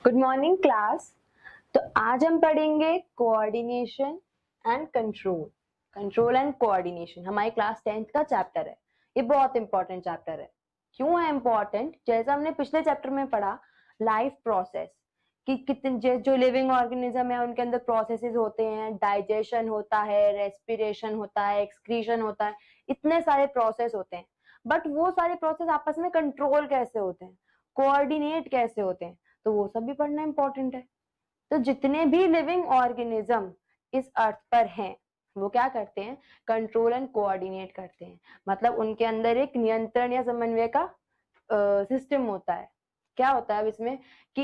Good morning class. तो आज हम पढ़ेंगे coordination and control. Control and coordination हमारी क्लास 10th का चैप्टर है। ये बहुत इंपॉर्टेंट चैप्टर है। क्यों है इंपॉर्टेंट? जैसा हमने पिछले चैप्टर में पढ़ा, लाइफ प्रोसेस कि कितने जो लिविंग ऑर्गेनिज्म है उनके अंदर प्रोसेसेस होते हैं, डाइजेशन होता है, रेस्पिरेशन होता है, एक्सक्रीशन होता है, इतने सारे प्रोसेस होते हैं। बट वो सारे प्रोसेस आपस में कंट्रोल कैसे होते हैं, कोऑर्डिनेट कैसे होते हैं, तो वो सब भी पढ़ना इंपॉर्टेंट है। तो जितने भी लिविंग ऑर्गेनिज्म इस अर्थ पर हैं, वो क्या करते हैं? कंट्रोल एंड कोऑर्डिनेट करते हैं। मतलब उनके अंदर एक नियंत्रण या समन्वय का सिस्टम होता है। क्या होता है अब इसमें कि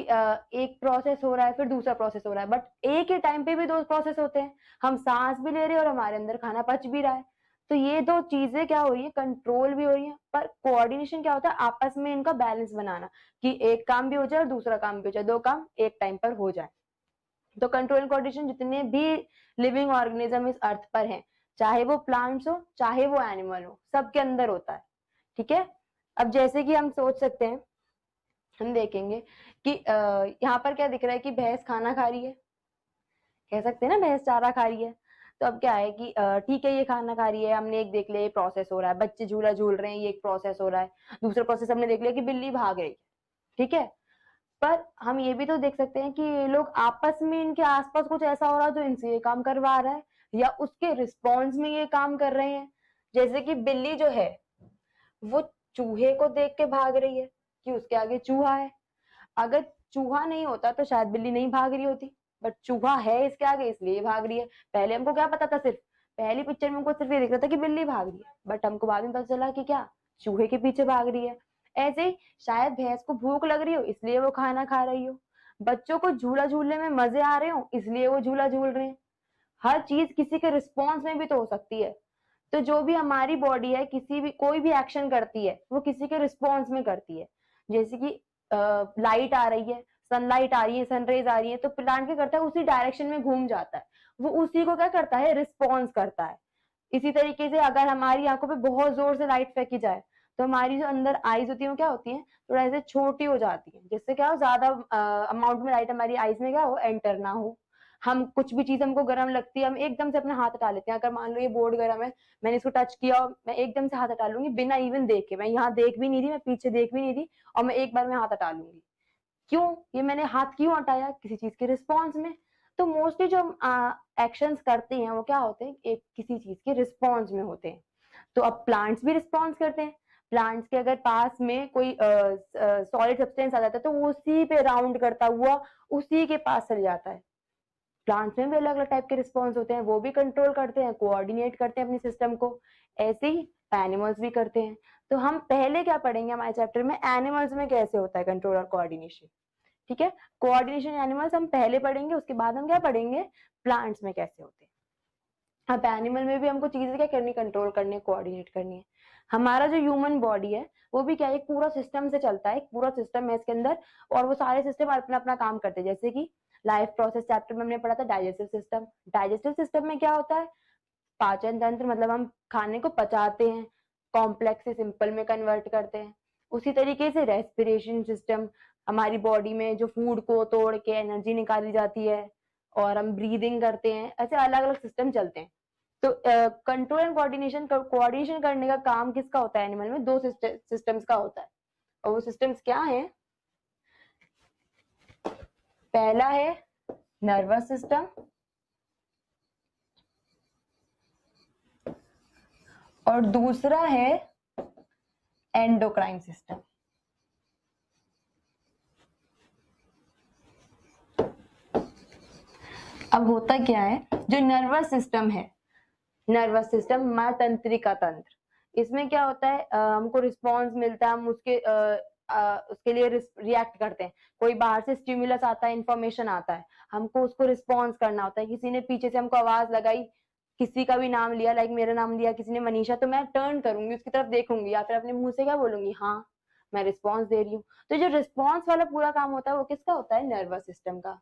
एक प्रोसेस हो रहा है, फिर दूसरा प्रोसेस हो रहा है, बट एक ही टाइम पे भी दो प्रोसेस होते हैं। हम सांस भी ले रहे हैं और हमारे अंदर खाना पच भी रहा है। तो ये दो चीजें क्या हो रही है? कंट्रोल भी हो रही है, पर कोऑर्डिनेशन क्या होता है? आपस में इनका बैलेंस बनाना कि एक काम भी हो जाए और दूसरा काम भी हो जाए, दो काम एक टाइम पर हो जाए। तो कंट्रोल एंड कोऑर्डिनेशन जितने भी लिविंग ऑर्गेनिज्म इस अर्थ पर हैं, चाहे वो प्लांट्स हो चाहे वो एनिमल हो, सबके अंदर होता है। ठीक है। अब जैसे कि हम सोच सकते हैं, हम देखेंगे कि यहाँ पर क्या दिख रहा है कि भैंस खाना खा रही है। कह सकते हैं ना, भैंस चारा खा रही है। तो अब क्या है कि ठीक है, ये खाना खा रही है, हमने एक देख लिया ये प्रोसेस हो रहा है, बच्चे झूला झूल रहे हैं, ये एक प्रोसेस हो रहा है। दूसरा प्रोसेस हमने देख लिया कि बिल्ली भाग रही है। ठीक है। पर हम ये भी तो देख सकते हैं कि ये लोग आपस में, इनके आसपास कुछ ऐसा हो रहा है जो इनसे ये काम करवा रहा है, या उसके रिस्पॉन्स में ये काम कर रहे हैं। जैसे कि बिल्ली जो है वो चूहे को देख के भाग रही है कि उसके आगे चूहा है। अगर चूहा नहीं होता तो शायद बिल्ली नहीं भाग रही होती, बट चूहा है इसके आगे इसलिए भाग रही है। पहले हमको क्या पता था? सिर्फ पहली पिक्चर में हमको सिर्फ ये दिख रहा था कि बिल्ली भाग रही है, बट हमको बाद में पता चला कि क्या, चूहे के पीछे भाग रही है। ऐसे ही शायद भैंस को भूख लग रही हो इसलिए वो खाना खा रही हो, बच्चों को झूला झूलने में मजे आ रहे हो इसलिए वो झूला झूल रहे हैं। हर चीज किसी के रिस्पॉन्स में भी तो हो सकती है। तो जो भी हमारी बॉडी है, किसी भी कोई भी एक्शन करती है वो किसी के रिस्पॉन्स में करती है। जैसे कि लाइट आ रही है, सनलाइट आ रही है, सनरेज आ रही है, तो प्लांट क्या करता है? उसी डायरेक्शन में घूम जाता है। वो उसी को क्या करता है? रिस्पॉन्स करता है। इसी तरीके से अगर हमारी आंखों पे बहुत जोर से लाइट फेंकी जाए तो हमारी जो अंदर आईज होती है वो क्या होती है? थोड़ा ऐसे छोटी हो जाती है, जिससे क्या हो, ज्यादा अमाउंट में लाइट हमारी आईज में क्या हो, एंटर ना हो। हम कुछ भी चीज हमको गर्म लगती है, हम एकदम से अपना हाथ हटा लेते हैं। अगर मान लो ये बोर्ड गर्म है, मैंने इसको टच किया और मैं एकदम से हाथ हटा लूंगी बिना इवन देखे। मैं यहाँ देख भी नहीं रही, मैं पीछे देख भी नहीं रही, और मैं एक बार में हाथ हटा लूंगी। क्यों? ये मैंने हाथ क्यों हटाया? किसी चीज के रिस्पॉन्स में। तो मोस्टली जो हम एक्शंस करते हैं वो क्या होते हैं? एक किसी चीज के रिस्पॉन्स में होते हैं। तो अब प्लांट्स भी रिस्पॉन्स करते हैं। प्लांट्स के अगर पास में कोई सॉलिड सब्सटेंस आ जाता है तो वो उसी पे राउंड करता हुआ उसी के पास चल जाता है। प्लांट्स में भी अलग अलग टाइप के रिस्पॉन्स होते हैं, वो भी कंट्रोल करते हैं, कोऑर्डिनेट करते हैं अपने सिस्टम को। ऐसे ही एनिमल्स भी करते हैं। तो हम पहले क्या पढ़ेंगे हमारे चैप्टर में? एनिमल्स में कैसे होता है कंट्रोल और कोऑर्डिनेशन। ठीक है। कोऑर्डिनेशन एनिमल्स हम पहले पढ़ेंगे, उसके बाद हम क्या पढ़ेंगे? प्लांट्स में कैसे होते हैं। अब एनिमल में भी हमको चीजें क्या करनी? कंट्रोल करनी है, कोऑर्डिनेट करनी है। हमारा जो ह्यूमन बॉडी है वो भी क्या है? एक पूरा सिस्टम से चलता है, एक पूरा सिस्टम है इसके अंदर, और वो सारे सिस्टम अपना अपना काम करते हैं। जैसे कि लाइफ प्रोसेस चैप्टर में हमने पढ़ा था डाइजेस्टिव सिस्टम। डाइजेस्टिव सिस्टम में क्या होता है? पाचन तंत्र, मतलब हम खाने को पचाते हैं, कॉम्प्लेक्स से सिंपल में कन्वर्ट करते हैं। उसी तरीके से रेस्पिरेशन सिस्टम, हमारी बॉडी में जो फूड को तोड़ के एनर्जी निकाली जाती है और हम ब्रीदिंग करते हैं। ऐसे अलग अलग सिस्टम चलते हैं। तो कंट्रोल एंड कोऑर्डिनेशन करने का काम किसका होता है? एनिमल में दो सिस्टम्स का होता है, और वो सिस्टम्स क्या है? पहला है नर्वस सिस्टम, और दूसरा है एंडोक्राइन सिस्टम। अब होता क्या है, जो नर्वस सिस्टम है, नर्वस सिस्टम हमारा तंत्रिका तंत्र, इसमें क्या होता है? हमको रिस्पॉन्स मिलता है, हम उसके लिए रिएक्ट करते हैं। कोई बाहर से स्टिमुलस आता है, इंफॉर्मेशन आता है, हमको उसको रिस्पॉन्स करना होता है। किसी ने पीछे से हमको आवाज लगाई, किसी का भी नाम लिया, लाइक मेरा नाम लिया किसी ने, मनीषा, तो मैं टर्न करूंगी, उसकी तरफ देखूंगी, या फिर अपने मुंह से क्या बोलूंगी? हाँ, मैं रिस्पॉन्स दे रही हूँ। तो जो रिस्पॉन्स वाला पूरा काम होता है वो किसका होता है? नर्वस सिस्टम का।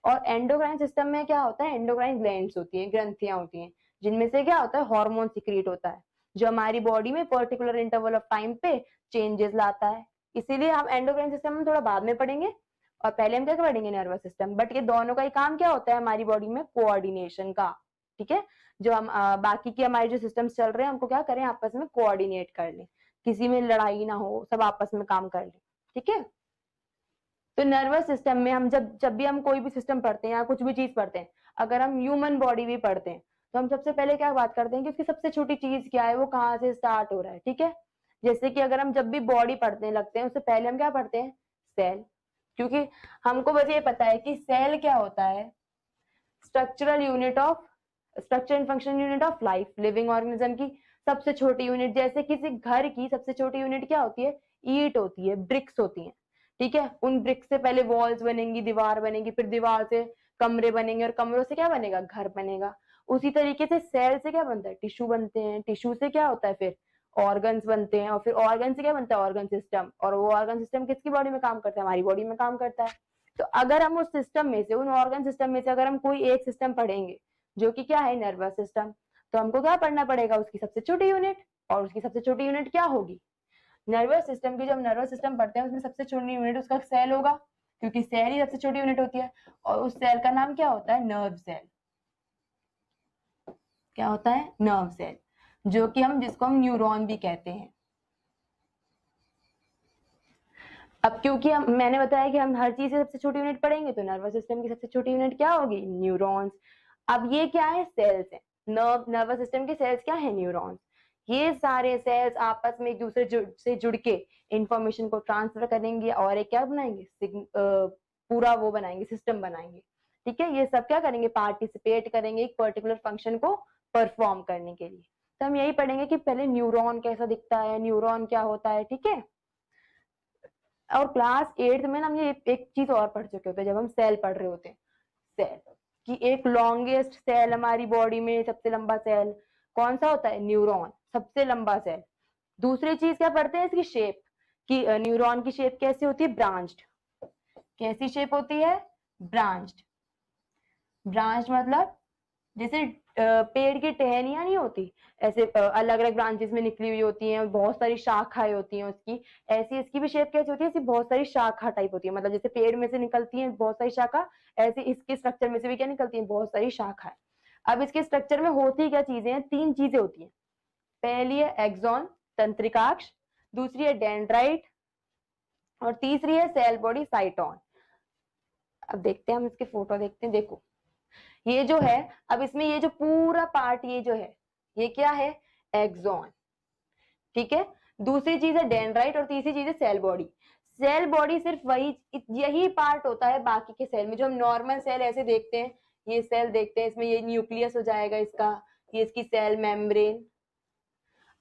और एंडोक्राइन सिस्टम में क्या होता है? एंडोक्राइन ग्लैंड्स होती है, ग्रंथियां होती हैं, जिनमें से क्या होता है? हार्मोन सिक्रीट होता है, जो हमारी बॉडी में पर्टिकुलर इंटरवल ऑफ टाइम पे चेंजेस लाता है। इसीलिए हम एंडोक्राइन सिस्टम में थोड़ा बाद में पढ़ेंगे। और पहले हम क्या पढ़ेंगे, नर्वस सिस्टम। बट ये दोनों का ही काम क्या होता है हमारी बॉडी में, कोऑर्डिनेशन का। ठीक है, जो हम बाकी के हमारे जो सिस्टम्स चल रहे हैं उनको क्या करें, आपस में कोऑर्डिनेट कर लें, किसी में लड़ाई ना हो, सब आपस में काम कर लें। ठीक है, तो नर्वस सिस्टम में हम जब भी हम कोई भी सिस्टम पढ़ते हैं या कुछ भी चीज पढ़ते हैं, अगर हम ह्यूमन बॉडी भी पढ़ते हैं तो हम सबसे पहले क्या बात करते हैं कि उसकी सबसे छोटी चीज क्या है, वो कहाँ से स्टार्ट हो रहा है। ठीक है, जैसे कि अगर हम जब भी बॉडी पढ़ने लगते हैं उससे पहले हम क्या पढ़ते हैं, सेल। क्योंकि हमको बस ये पता है कि सेल क्या होता है, structural unit of, structure and function unit of life, living organism की सबसे छोटी यूनिट। जैसे किसी घर की सबसे छोटी यूनिट क्या होती है, ईंट होती है, ब्रिक्स होती है। ठीक है, उन ब्रिक्स से पहले वॉल्स बनेंगी, दीवार बनेगी, फिर दीवार से कमरे बनेंगे और कमरों से क्या बनेगा, घर बनेगा। उसी तरीके से सेल से क्या बनता है, टिश्यू बनते हैं, टिश्यू से क्या होता है फिर ऑर्गन्स बनते हैं, और फिर ऑर्गन से क्या बनता है, ऑर्गन सिस्टम। और वो ऑर्गन सिस्टम किसकी बॉडी में काम करता है, हमारी बॉडी में काम करता है। तो अगर हम उस सिस्टम में से, उन ऑर्गन सिस्टम में से अगर हम कोई एक सिस्टम पढ़ेंगे जो कि क्या है, नर्वस सिस्टम, तो हमको क्या पढ़ना पड़ेगा, उसकी सबसे छोटी यूनिट। और उसकी सबसे छोटी यूनिट क्या होगी, नर्वस सिस्टम की। जब नर्वस सिस्टम पढ़ते हैं उसमें सबसे छोटी यूनिट उसका सेल होगा, क्योंकि सेल ही सबसे छोटी यूनिट होती है। और उस सेल का नाम क्या होता है, नर्व सेल। क्या होता है, नर्व सेल, जो कि जिसको हम न्यूरॉन भी कहते हैं। अब क्योंकि मैंने बताया कि हम हर चीज से सबसे छोटी यूनिट पढ़ेंगे, तो नर्वस सिस्टम की सबसे छोटी यूनिट क्या होगी, न्यूरॉन्स। अब ये क्या है, सेल्स है। नर्वस सिस्टम के सेल्स क्या है, न्यूरॉन्स। ये सारे सेल्स आपस में एक दूसरे से जुड़ के इंफॉर्मेशन को ट्रांसफर करेंगे और एक क्या बनाएंगे, पूरा वो बनाएंगे, सिस्टम बनाएंगे। ठीक है, ये सब क्या करेंगे, पार्टिसिपेट करेंगे एक पर्टिकुलर फंक्शन को परफॉर्म करने के लिए। तो हम यही पढ़ेंगे कि पहले न्यूरॉन कैसा दिखता है, न्यूरॉन क्या होता है। ठीक है, और क्लास 8 में हम ये एक चीज और पढ़ चुके होते हैं, जब हम सेल पढ़ रहे होते हैं, सेल कि एक लॉन्गेस्ट सेल हमारी बॉडी में, सबसे लंबा सेल कौन सा होता है, न्यूरॉन, सबसे लंबा सेल। दूसरी चीज क्या पढ़ते हैं, इसकी शेप, कि न्यूरॉन की शेप कैसी होती है, ब्रांच्ड। कैसी शेप होती है, ब्रांच्ड। ब्रांच मतलब जैसे पेड़ की टहनियां नहीं होती, ऐसे अलग अलग ब्रांचेस में निकली हुई होती हैं, बहुत सारी शाखाएं होती हैं उसकी, ऐसी इसकी भी शेप कैसी होती है, ऐसी बहुत सारी शाखा टाइप होती है। मतलब जैसे पेड़ में से निकलती है बहुत सारी शाखा, ऐसे इसके स्ट्रक्चर में से भी क्या निकलती है, बहुत सारी शाखाएं। अब इसके स्ट्रक्चर में होती क्या चीजें हैं, 3 चीजें होती हैं। पहली है एक्सॉन, तंत्रिकाक्ष, दूसरी है डेंड्राइट, और तीसरी है सेल बॉडी, साइटोन। अब देखते हैं, हम इसके फोटो देखते हैं। देखो ये जो है, अब इसमें ये जो पूरा पार्ट ये जो है, ये क्या है, एक्सॉन। ठीक है, दूसरी चीज है डेंड्राइट और तीसरी चीज है सेल बॉडी। सेल बॉडी सिर्फ वही, यही पार्ट होता है बाकी के सेल में। जो हम नॉर्मल सेल ऐसे देखते हैं, ये सेल देखते हैं, इसमें ये न्यूक्लियस हो जाएगा इसका, ये इसकी सेल मेम्ब्रेन,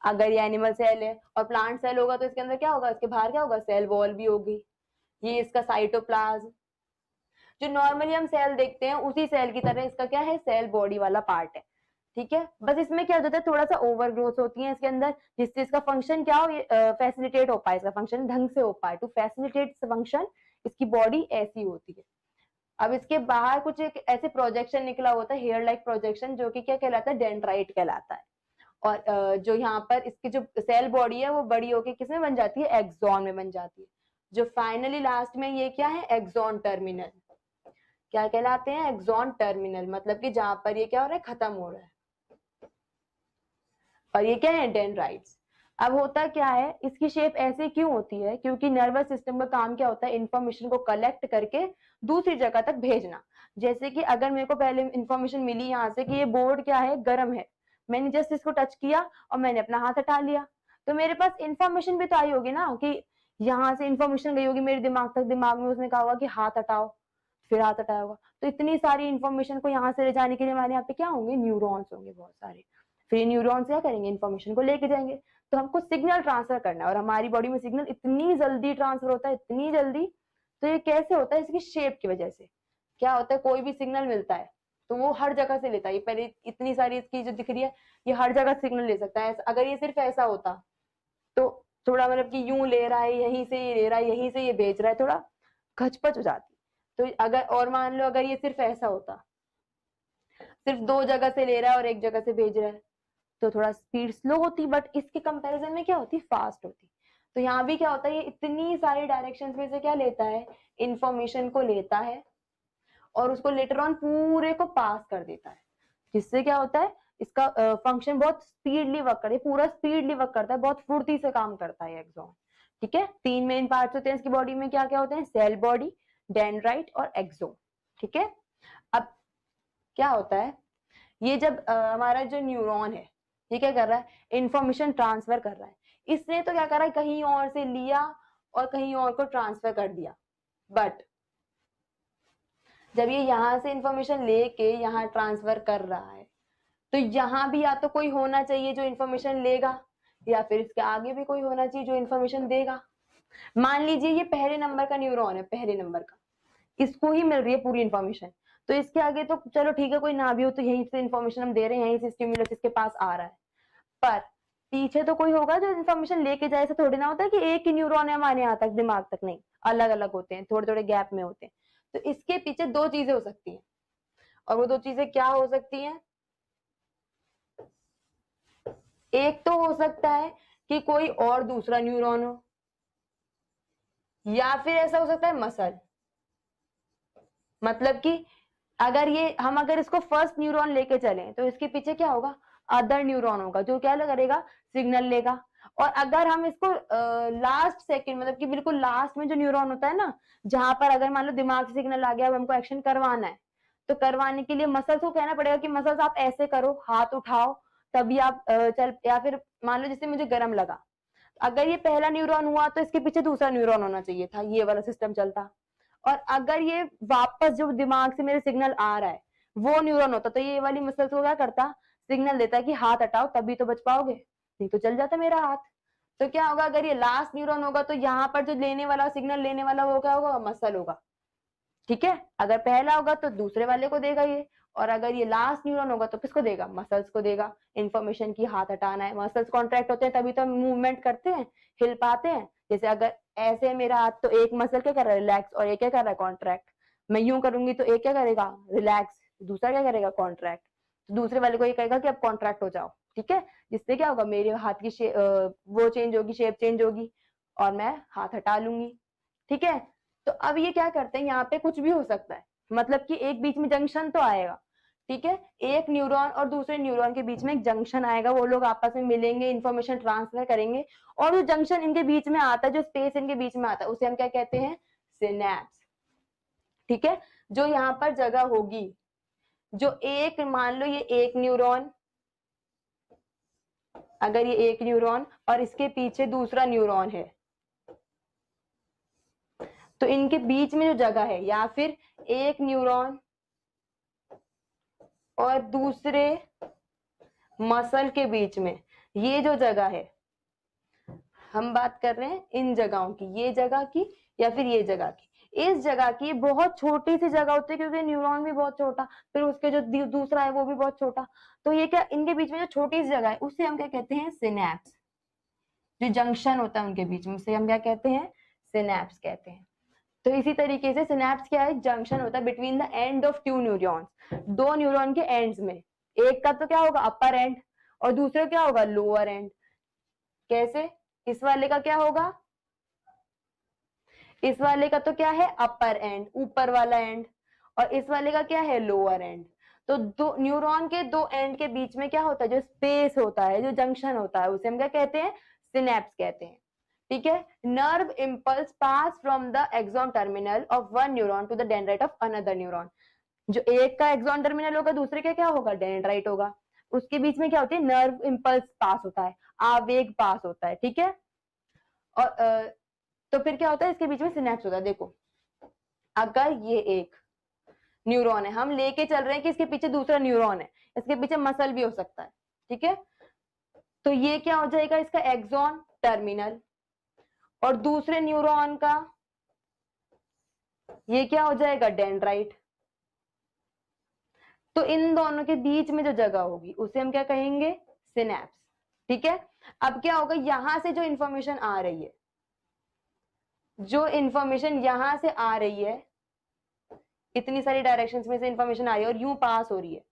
अगर ये एनिमल सेल है। और प्लांट सेल होगा तो इसके अंदर क्या होगा, इसके बाहर क्या होगा, सेल वॉल भी होगी। ये इसका साइटोप्लाज्म। जो नॉर्मली हम सेल देखते हैं उसी सेल की तरह इसका क्या है, सेल बॉडी वाला पार्ट है। ठीक है, बस इसमें क्या होता है, थोड़ा सा ओवर ग्रोथ होती है इसके अंदर, जिससे इसका फंक्शन क्या हो, फैसिलिटेट हो पाए, इसका फंक्शन ढंग से हो पाए। टू फैसिलिटेट फंक्शन इसकी बॉडी ऐसी होती है। अब इसके बाहर कुछ एक ऐसे प्रोजेक्शन निकला होता है, हेयर लाइक प्रोजेक्शन, जो कि क्या कहलाता है, डेंड्राइट कहलाता है। और जो यहाँ पर इसकी जो सेल बॉडी है वो बड़ी होके किसमें बन जाती है, एक्सॉन में बन जाती है। जो फाइनली लास्ट में ये क्या है, एक्सॉन टर्मिनल। क्या कहलाते हैं, एक्सॉन टर्मिनल, मतलब कि जहां पर ये क्या हो रहा है, खत्म हो रहा है। और ये क्या है, डेंड्राइट्स। अब होता क्या है, इसकी शेप ऐसे क्यों होती है, क्योंकि नर्वस सिस्टम का काम क्या होता है, इंफॉर्मेशन को कलेक्ट करके दूसरी जगह तक भेजना। जैसे कि अगर मेरे को पहले इंफॉर्मेशन मिली यहाँ से कि ये बोर्ड क्या है, गर्म है, मैंने जस्ट इसको टच किया और मैंने अपना हाथ हटा लिया, तो मेरे पास इंफॉर्मेशन भी तो आई होगी ना, कि यहाँ से इंफॉर्मेशन गई होगी मेरे दिमाग तक, दिमाग में उसने कहा होगा कि हाथ हटाओ, फिर हाथ हटाया होगा। तो इतनी सारी इंफॉर्मेशन को यहाँ से ले जाने के लिए हमारे यहाँ पे क्या होंगे, न्यूरॉन्स होंगे बहुत सारे। फिर न्यूरॉन्स क्या करेंगे, इन्फॉर्मेशन को लेके जाएंगे। तो हमको सिग्नल ट्रांसफर करना है, और हमारी बॉडी में सिग्नल इतनी जल्दी ट्रांसफर होता है, इतनी जल्दी। तो ये कैसे होता है, इसकी शेप की वजह से। क्या होता है, कोई भी सिग्नल मिलता है तो वो हर जगह से लेता है। ये पहले इतनी सारी इसकी जो दिख रही है, ये हर जगह सिग्नल ले सकता है। अगर ये सिर्फ ऐसा होता तो थोड़ा मतलब कि यूं ले रहा है, यहीं से ये ले रहा है, यहीं से ये भेज रहा है, थोड़ा खचपच हो जाती। तो अगर, और मान लो अगर ये सिर्फ ऐसा होता, सिर्फ 2 जगह से ले रहा है और 1 जगह से भेज रहा है, तो थोड़ा स्पीड स्लो होती, बट इसके कंपैरिजन में क्या होती, फास्ट होती। तो यहाँ भी क्या होता है, ये इतनी सारी डायरेक्शंस में से क्या लेता है, इंफॉर्मेशन को लेता है और उसको लेटर ऑन पूरे को पास कर देता है, जिससे क्या होता है, इसका फंक्शन बहुत स्पीडली वर्क करता है, पूरा स्पीडली वर्क करता है, बहुत फुर्ती से काम करता है एक्सॉन। ठीक है, 3 मेन पार्ट्स होते हैं इसकी बॉडी में, क्या क्या होते हैं, सेल बॉडी, डेंड्राइट और एक्सोन। ठीक है, अब क्या होता है, ये जब हमारा जो न्यूरॉन है ये क्या कर रहा है, इंफॉर्मेशन ट्रांसफर कर रहा है, इसने तो क्या करा है, कहीं और से लिया और कहीं और को ट्रांसफर कर दिया, बट जब ये यहाँ से इंफॉर्मेशन लेके यहाँ ट्रांसफर कर रहा है तो यहाँ भी या तो कोई होना चाहिए जो इंफॉर्मेशन लेगा या फिर इसके आगे भी कोई होना चाहिए जो इंफॉर्मेशन देगा। मान लीजिए ये पहले नंबर का न्यूरॉन है, पहले नंबर का, इसको ही मिल रही है पूरी इंफॉर्मेशन, तो इसके आगे तो चलो ठीक है कोई ना भी हो, तो यहीं से इंफॉर्मेशन हम दे रहे हैं, यहीं से स्टिमुलस इसके पास आ रहा है, पर पीछे तो कोई होगा जो इन्फॉर्मेशन लेके जाए। ऐसा थोड़ी ना होता है कि एक ही न्यूरॉन है हमारे यहाँ तक, दिमाग तक नहीं, अलग अलग होते हैं, थोड़े थोड़े गैप में होते हैं। तो इसके पीछे दो चीजें हो सकती हैं, और वो दो चीजें क्या हो सकती हैं, एक तो हो सकता है कि कोई और दूसरा न्यूरॉन हो, या फिर ऐसा हो सकता है मसल, मतलब कि अगर ये हम अगर इसको फर्स्ट न्यूरॉन लेके चलें तो इसके पीछे क्या होगा, अदर न्यूरॉन होगा जो क्या करेगा, सिग्नल लेगा। और अगर हम इसको लास्ट सेकंड, मतलब कि बिल्कुल लास्ट में जो न्यूरॉन होता है ना, जहां पर अगर मान लो दिमाग से सिग्नल आ गया, अब हमको एक्शन करवाना है, तो करवाने के लिए मसल्स को कहना पड़ेगा कि मसल्स आप ऐसे करो, हाथ उठाओ, तभी आप चल, या फिर मान लो जैसे मुझे गर्म लगा, अगर ये पहला न्यूरॉन हुआ तो इसके पीछे दूसरा न्यूरॉन होना चाहिए था, ये वाला सिस्टम चलता। और अगर ये वापस जो दिमाग से मेरे सिग्नल आ रहा है वो न्यूरॉन होता, तो ये वाली मसल्स को क्या करता, सिग्नल देता कि हाथ हटाओ तभी तो बच पाओगे, नहीं तो चल जाता मेरा हाथ। तो क्या होगा, अगर ये लास्ट न्यूरॉन होगा तो यहाँ पर जो लेने वाला, सिग्नल लेने वाला, वो क्या होगा, मसल होगा। ठीक है, अगर पहला होगा तो दूसरे वाले को देगा ये, और अगर ये लास्ट न्यूरॉन होगा तो किसको देगा, मसल्स को देगा, इंफॉर्मेशन की हाथ हटाना है। मसल्स कॉन्ट्रैक्ट होते हैं तभी तो हम मूवमेंट करते हैं, हिल पाते हैं। जैसे अगर ऐसे मेरा हाथ, तो एक मसल क्या कर रहा है, रिलैक्स, और एक क्या कर रहा है, कॉन्ट्रैक्ट। मैं यूं करूंगी तो एक क्या करेगा, रिलैक्स, दूसरा क्या करेगा, कॉन्ट्रैक्ट। तो दूसरे वाले को ये कहेगा कि अब कॉन्ट्रैक्ट हो जाओ। ठीक है, जिससे क्या होगा, मेरे हाथ की वो चेंज होगी, शेप चेंज होगी, और मैं हाथ हटा लूंगी। ठीक है, तो अब ये क्या करते हैं, यहाँ पे कुछ भी हो सकता है, मतलब कि एक बीच में जंक्शन तो आएगा। ठीक है, एक न्यूरॉन और दूसरे न्यूरॉन के बीच में एक जंक्शन आएगा, वो लोग आपस में मिलेंगे, इंफॉर्मेशन ट्रांसफर करेंगे, और जो जंक्शन इनके बीच में आता है, जो स्पेस इनके बीच में आता है, उसे हम क्या कहते हैं, सिनेप्स। ठीक है, जो यहाँ पर जगह होगी, जो एक, मान लो ये एक न्यूरॉन, अगर ये एक न्यूरॉन और इसके पीछे दूसरा न्यूरॉन है, तो इनके बीच में जो जगह है, या फिर एक न्यूरॉन और दूसरे मसल के बीच में ये जो जगह है, हम बात कर रहे हैं इन जगहों की, ये जगह की या फिर ये जगह की, इस जगह की बहुत छोटी सी जगह होती है, क्योंकि न्यूरॉन भी बहुत छोटा, फिर उसके जो दूसरा है वो भी बहुत छोटा, तो ये क्या, इनके बीच में जो छोटी सी जगह है उसे हम क्या कहते हैं, सिनेप्स। जो जंक्शन होता है उनके बीच में, उसे हम क्या कहते हैं, सिनेप्स कहते हैं। तो इसी तरीके से सिनेप्स क्या है, जंक्शन होता है between the end of to neurons, दो न्यूरॉन के एंड्स में। एक का तो क्या होगा, अपर एंड, और दूसरे क्या होगा, लोअर एंड। कैसे, इस वाले का क्या होगा, इस वाले का तो क्या है, अपर एंड, ऊपर वाला एंड, और इस वाले का क्या है, लोअर एंड। तो दो न्यूरॉन के दो एंड के बीच में क्या होता है, जो स्पेस होता है, जो जंक्शन होता है, उसे हम क्या कहते हैं, सिनेप्स कहते हैं। ठीक है, nerve impulse pass from the axon terminal of one neuron to the dendrite of another neuron. जो एक का एक्सॉन टर्मिनल होगा, दूसरे का क्या होगा, डेंड्राइट होगा, उसके बीच में क्या होती है, नर्व इम्पल्स पास होता है, आवेग पास होता है। ठीक है, और तो फिर क्या होता है, इसके बीच में सिनेप्स होता है। देखो, अगर ये एक न्यूरॉन है, हम लेके चल रहे हैं कि इसके पीछे दूसरा न्यूरॉन है, इसके पीछे मसल भी हो सकता है। ठीक है, तो ये क्या हो जाएगा, इसका एक्सॉन टर्मिनल, और दूसरे न्यूरॉन का ये क्या हो जाएगा, डेंड्राइट। तो इन दोनों के बीच में जो जगह होगी उसे हम क्या कहेंगे, सिनेप्स। ठीक है, अब क्या होगा, यहां से जो इंफॉर्मेशन आ रही है, जो इंफॉर्मेशन यहां से आ रही है, इतनी सारी डायरेक्शंस में से इंफॉर्मेशन आ रही है और यूं पास हो रही है,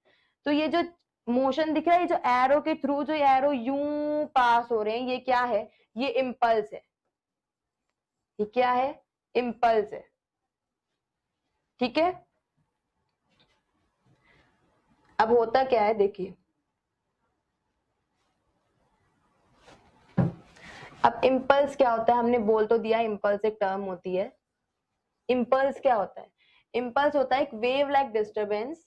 तो ये जो मोशन दिख रहा है, ये जो एरो के थ्रू जो एरो यूं पास हो रहे हैं, ये क्या है, ये इम्पल्स है। ये क्या है, इम्पल्स है, ठीक है। अब होता क्या है देखिए, अब इम्पल्स क्या होता है, हमने बोल तो दिया इम्पल्स एक टर्म होती है। इम्पल्स क्या होता है, इम्पल्स होता है एक वेव लाइक डिस्टरबेंस,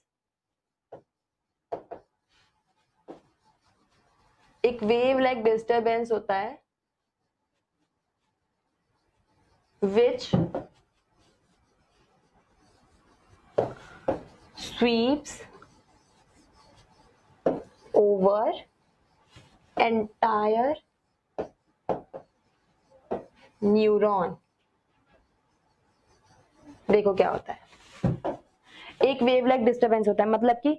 एक वेव लाइक डिस्टरबेंस होता है which sweeps over entire neuron. देखो क्या होता है, एक वेव लाइक डिस्टरबेंस होता है, मतलब कि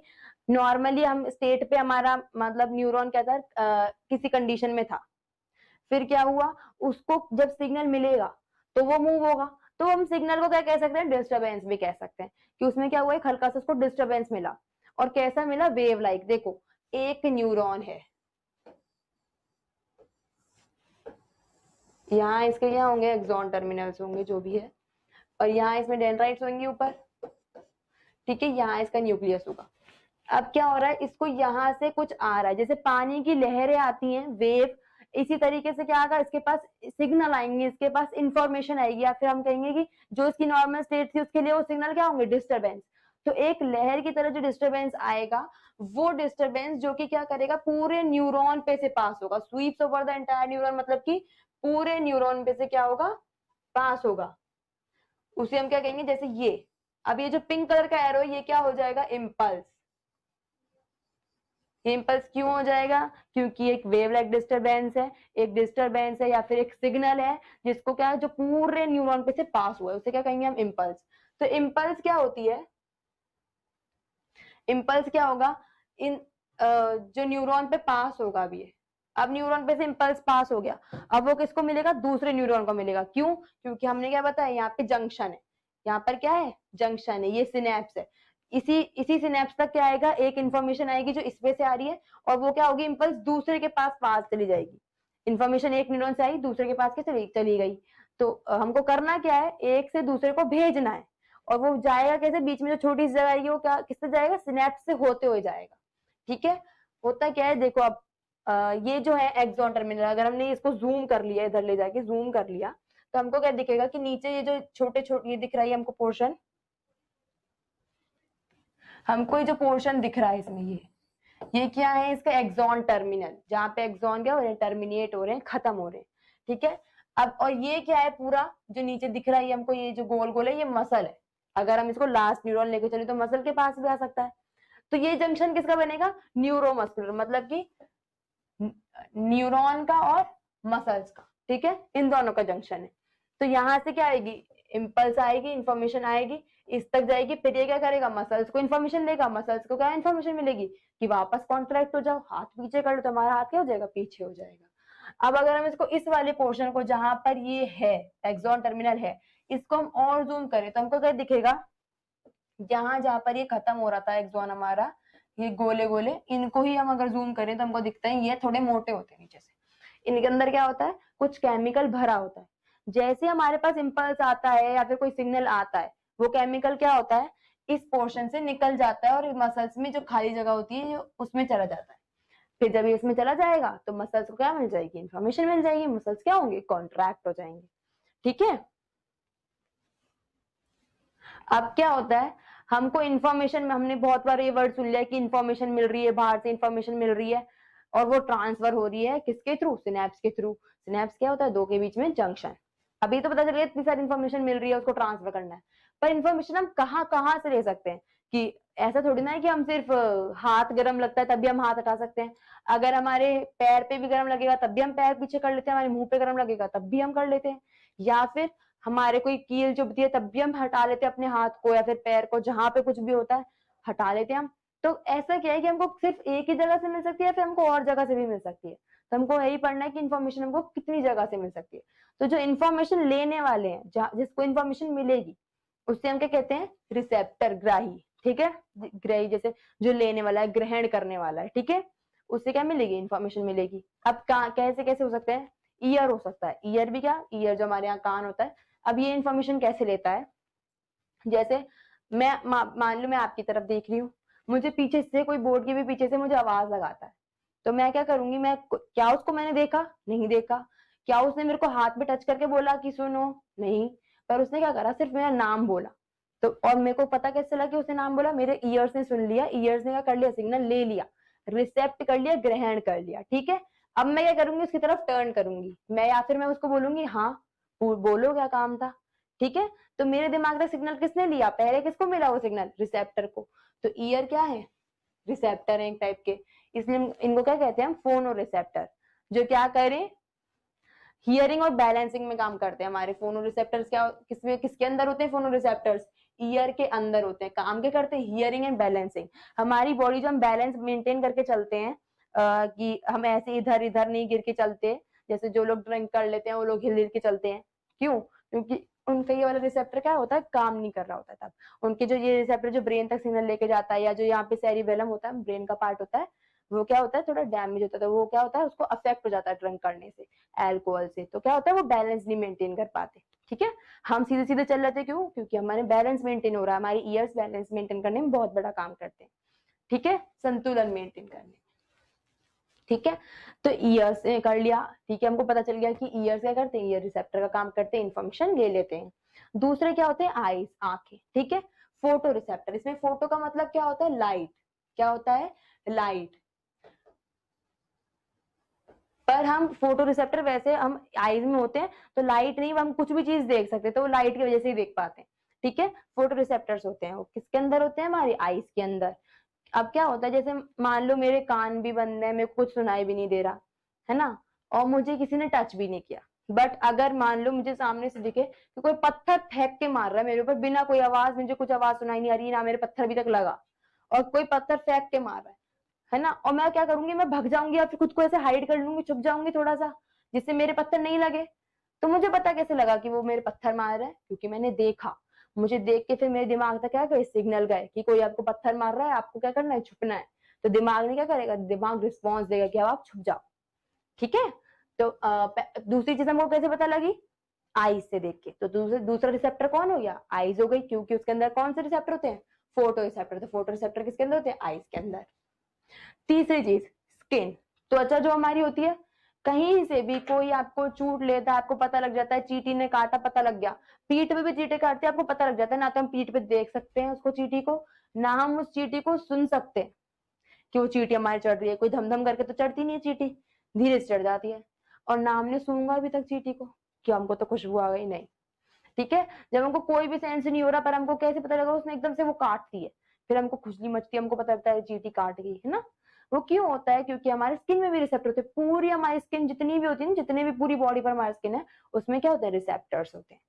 नॉर्मली हम स्टेट पे हमारा मतलब न्यूरॉन क्या था, किसी कंडीशन में था, फिर क्या हुआ, उसको जब सिग्नल मिलेगा तो वो मूव होगा, तो हम सिग्नल को क्या कह सकते हैं, डिस्टरबेंस भी कह सकते हैं, कि उसमें क्या हुआ, एक हल्का सा उसको डिस्टरबेंस मिला, और कैसा मिला, वेव लाइक। देखो एक न्यूरॉन है, यहाँ इसके यहाँ होंगे एक्सॉन टर्मिनल्स होंगे जो भी है, और यहाँ इसमें डेंड्राइट्स होंगे ऊपर, ठीक है, यहाँ इसका न्यूक्लियस होगा। अब क्या हो रहा है, इसको यहाँ से कुछ आ रहा है, जैसे पानी की लहरें आती हैं, वेव, इसी तरीके से क्या आएगा, इसके पास सिग्नल आएंगे, इसके पास इंफॉर्मेशन आएगी, या फिर हम कहेंगे कि जो इसकी नॉर्मल स्टेट थी उसके लिए वो सिग्नल क्या होंगे, डिस्टरबेंस। तो एक लहर की तरह जो डिस्टरबेंस आएगा, वो डिस्टरबेंस जो कि क्या करेगा, पूरे न्यूरॉन पे से पास होगा, sweeps over the entire neuron, मतलब कि पूरे न्यूरॉन पे से क्या होगा, पास होगा। उसे हम क्या कहेंगे, जैसे ये, अब ये जो पिंक कलर का एरो है, ये क्या हो जाएगा, इम्पल्स। इम्पल्स क्यों हो जाएगा, क्योंकि एक वेव लाइक डिस्टरबेंस है, एक डिस्टरबेंस है या फिर एक सिग्नल है, जिसको क्या है, जो पूरे न्यूरॉन पे से पास हुआ है, उसे क्या कहेंगे हम, इम्पल्स। तो इम्पल्स क्या होती है, इम्पल्स क्या होगा, इन जो न्यूरॉन पे पास होगा, अब ये, अब न्यूरॉन पे से इम्पल्स पास हो गया, अब वो किसको मिलेगा, दूसरे न्यूरॉन को मिलेगा। क्यों, क्योंकि हमने क्या बताया, यहाँ पे जंक्शन है, यहाँ पर क्या है, जंक्शन है, ये सिनेप्स है, इसी इसी सिनेप्स तक क्या आएगा, एक इंफॉर्मेशन आएगी जो इसमें से आ रही है, और वो क्या होगी, इम्पल्स दूसरे के पास चली जाएगी। इन्फॉर्मेशन एक न्यूरॉन से आई, दूसरे के पास क्या चली गई। तो हमको करना क्या है, एक से दूसरे को भेजना है, और वो जाएगा कैसे, बीच में जो छोटी सी जगह आएगी वो क्या, किससे जाएगा, सिनेप्स से होते हुए जाएगा, ठीक है। होता क्या है, देखो अब ये जो है एक्सॉन टर्मिनल, अगर हमने इसको जूम कर लिया, इधर ले जाके जूम कर लिया, तो हमको क्या दिखेगा कि नीचे ये जो छोटे छोटे ये दिख रहा है हमको पोर्शन, हमको ये जो पोर्शन दिख रहा है इसमें, ये क्या है, इसका एक्सॉन टर्मिनल, जहां पे एक्सॉन क्या हो रहे हैं, टर्मिनेट हो रहे हैं, खत्म हो रहे हैं, ठीक है। अब और ये क्या है, पूरा जो नीचे दिख रहा है हमको, ये जो गोल गोल है, ये मसल है, अगर हम इसको लास्ट न्यूरॉन लेके चले तो मसल के पास भी आ सकता है। तो ये जंक्शन किसका बनेगा, न्यूरोमस्कुलर, मतलब कि न्यूरॉन का और मसल्स का, ठीक है, इन दोनों का जंक्शन है। तो यहाँ से क्या आएगी, इम्पल्स आएगी, इंफॉर्मेशन आएगी, इस तक जाएगी, फिर ये क्या करेगा, मसल्स को इन्फॉर्मेशन देगा, मसल्स को क्या इन्फॉर्मेशन मिलेगी, कि वापस कॉन्ट्रैक्ट हो जाओ, हाथ पीछे कर लो, तो हमारा हाथ क्या हो जाएगा, पीछे हो जाएगा। अब अगर हम इसको इस वाले पोर्शन को, जहां पर ये है एक्सॉन टर्मिनल है, इसको हम और जूम करें तो हमको क्या दिखेगा, जहां जहां पर ये खत्म हो रहा था एक्सॉन हमारा, ये गोले गोले, इनको ही हम अगर जूम करें तो हमको दिखता है ये थोड़े मोटे होते हैं नीचे से, इनके अंदर क्या होता है, कुछ केमिकल भरा होता है। जैसे हमारे पास इम्पल्स आता है या फिर कोई सिग्नल आता है, वो केमिकल क्या होता है, इस पोर्शन से निकल जाता है, और मसल्स में जो खाली जगह होती है उसमें चला जाता है। फिर जब ये इसमें चला जाएगा तो मसल्स को क्या मिल जाएगी, इन्फॉर्मेशन मिल जाएगी, मसल्स क्या होंगे, कॉन्ट्रैक्ट हो जाएंगे, ठीक है। अब क्या होता है, हमको इन्फॉर्मेशन में, हमने बहुत बार ये वर्ड सुन लिया कि इन्फॉर्मेशन मिल रही है, बाहर से इन्फॉर्मेशन मिल रही है, और वो ट्रांसफर हो रही है किसके थ्रू, सिनेप्स के थ्रू। सिनेप्स क्या होता है, दो के बीच में जंक्शन। अभी तो पता चल गया इतनी सारी इन्फॉर्मेशन मिल रही है, उसको ट्रांसफर करना है, पर इन्फॉर्मेशन हम कहाँ कहाँ से ले सकते हैं, कि ऐसा थोड़ी ना है कि हम सिर्फ हाथ गर्म लगता है तब भी हम हाथ हटा सकते हैं, अगर हमारे पैर पे भी गर्म लगेगा तब भी हम पैर पीछे कर लेते हैं, हमारे मुंह पे गर्म लगेगा तब भी हम कर लेते हैं, या फिर हमारे कोई कील चुभती है तब भी हम हटा लेते हैं अपने हाथ को या फिर पैर को, जहां पे कुछ भी होता है हटा लेते हैं हम। तो ऐसा क्या है कि हमको सिर्फ एक ही जगह से मिल सकती है, फिर हमको और जगह से भी मिल सकती है, तो हमको यही पढ़ना है कि इन्फॉर्मेशन हमको कितनी जगह से मिल सकती है। तो जो इन्फॉर्मेशन लेने वाले हैं, जिसको इन्फॉर्मेशन मिलेगी, उससे हम क्या कहते हैं, रिसेप्टर, ग्राही, ठीक है, ग्राही जैसे जो लेने वाला है, ग्रहण करने वाला है, ठीक है, उससे क्या मिलेगी, इन्फॉर्मेशन मिलेगी। अब कैसे कैसे हो सकता है, ईयर हो सकता है, ईयर भी क्या, ईयर जो हमारे यहाँ कान होता है। अब ये इन्फॉर्मेशन कैसे लेता है, जैसे मैं मान लो मैं आपकी तरफ देख रही हूँ, मुझे पीछे से कोई बोर्ड के भी पीछे से मुझे आवाज लगाता है, तो मैं क्या करूंगी, मैं क्या उसको मैंने देखा, नहीं देखा, क्या उसने मेरे को हाथ में टच करके बोला कि सुनो, नहीं, पर उसने क्या करा, सिर्फ मेरा नाम बोला। तो और मेरे को पता कैसे लगा कि उसने नाम बोला, मेरे ईयर्स ने सुन लिया, ईयर्स ने क्या कर लिया, सिग्नल ले लिया, रिसेप्ट कर लिया, ग्रहण कर लिया, ठीक है। अब मैं क्या करूंगी, उसकी तरफ टर्न करूंगी मैं, या फिर मैं उसको बोलूंगी हाँ बोलो क्या काम था, ठीक है। तो मेरे दिमाग का सिग्नल किसने लिया, पहले किसको मिला वो सिग्नल, रिसेप्टर को। तो ईयर क्या है, रिसेप्टर है एक टाइप के, इसलिए इनको क्या कहते हैं हम, फोनो रिसेप्टर, जो क्या करें, हियरिंग और बैलेंसिंग में काम करते हैं। हमारे फोनो रिसेप्टर्स क्या किसमें किसके अंदर होते हैं, फोनो रिसेप्टर्स ईयर के अंदर होते हैं, काम क्या करते हैं, हियरिंग एंड बैलेंसिंग। हमारी बॉडी जो हम बैलेंस मेंटेन करके चलते हैं, कि हम ऐसे इधर इधर नहीं गिर के चलते, जैसे जो लोग ड्रिंक कर लेते हैं वो लोग हिल हिल के चलते हैं, क्यों, क्योंकि उनका ये वाला रिसेप्टर क्या होता है, काम नहीं कर रहा होता है तब। उनके जो ये रिसेप्टर जो ब्रेन तक सिग्नल लेके जाता है, या जो यहाँ पे सेरिबेलम होता है, ब्रेन का पार्ट होता है, वो क्या होता है, थोड़ा डैमेज होता है, तो वो क्या होता है, उसको अफेक्ट हो जाता है ड्रिंक करने से, अल्कोहल से, तो क्या होता है, वो बैलेंस नहीं मेंटेन कर पाते, ठीक है। हम सीधे सीधे चल रहे थे, क्यों, क्योंकि हमारे बैलेंस मेंटेन हो रहा है, हमारी ईयर्स बैलेंस मेंटेन करने में बहुत बड़ा काम करते हैं, ठीक है, संतुलन मेंटेन करने, ठीक है। तो ईयर्स ने कर लिया, ठीक है, हमको पता चल गया कि ईयर्स क्या करते हैं, ईयर रिसेप्टर का काम करते हैं, इन्फॉर्मेशन ले लेते हैं। दूसरे क्या होते हैं, आईज, आंखें, ठीक है, फोटो रिसेप्टर, इसमें फोटो का मतलब क्या होता है, लाइट, क्या होता है, लाइट। पर हम फोटो रिसेप्टर वैसे हम आईज में होते हैं, तो लाइट नहीं, हम कुछ भी चीज देख सकते हैं, तो वो लाइट की वजह से ही देख पाते हैं, ठीक है। फोटो रिसेप्टर्स होते हैं वो किसके अंदर होते हैं, हमारी आईज के अंदर। अब क्या होता है, जैसे मान लो मेरे कान भी बंद है, मेरे को कुछ सुनाई भी नहीं दे रहा है ना, और मुझे किसी ने टच भी नहीं किया, बट अगर मान लो मुझे सामने से दिखे कि कोई पत्थर फेंक के मार रहा है मेरे ऊपर बिना कोई आवाज, मुझे कुछ आवाज सुनाई नहीं आ रही, ना मेरे पत्थर अभी तक लगा, और कोई पत्थर फेंक के मार रहा है ना, और मैं क्या करूंगी, मैं भग जाऊंगी या फिर खुद को ऐसे हाइड कर लूंगी, छुप जाऊंगी थोड़ा सा, जिससे मेरे पत्थर नहीं लगे। तो मुझे पता कैसे लगा कि वो मेरे पत्थर मार रहा है, क्योंकि मैंने देखा, मुझे देख के फिर मेरे दिमाग तक क्या गए, सिग्नल गए कि कोई आपको पत्थर मार रहा है, आपको क्या करना है, छुपना है। तो दिमाग ने क्या करेगा, दिमाग रिस्पॉन्स देगा कि अब आप छुप जाओ, ठीक है। तो दूसरी चीज हमको कैसे पता लगी, आईज से देख के। तो दूसरा रिसेप्टर कौन हो गया, आईज हो गई, क्योंकि उसके अंदर कौन से रिसेप्टर होते हैं, फोटो रिसेप्टर। तो फोटो रिसेप्टर किसके अंदर होते हैं, आईज के अंदर। तीसरी चीज, स्किन, त्वचा जो हमारी होती है, कहीं से भी कोई आपको चूट लेता है, आपको पता लग जाता है, चींटी ने काटा, पता लग गया, पीठ पे भी चींटी काटते हैं, आपको पता लग जाता है, ना तो हम पीठ पे देख सकते हैं उसको चींटी को, ना हम उस चींटी को सुन सकते हैं कि वो चींटी हमारी चढ़ रही है, कोई धमधम करके तो चढ़ती नहीं है चींटी, धीरे से चढ़ जाती है, और ना हमने सूंघा अभी तक चींटी को कि हमको तो खुशबू आ गई, नहीं, ठीक है। जब हमको कोई भी सेंस नहीं हो रहा, पर हमको कैसे पता लगा, उसने एकदम से वो काटती है, फिर हमको खुजली मचती है, हमको पता लगता है चींटी काट गई, है ना। वो क्यों होता है, क्योंकि हमारे स्किन में भी रिसेप्टर होते हैं, पूरी हमारी स्किन जितनी भी होती है, जितने भी पूरी बॉडी पर हमारी स्किन है, उसमें क्या होता है, रिसेप्टर्स होते हैं,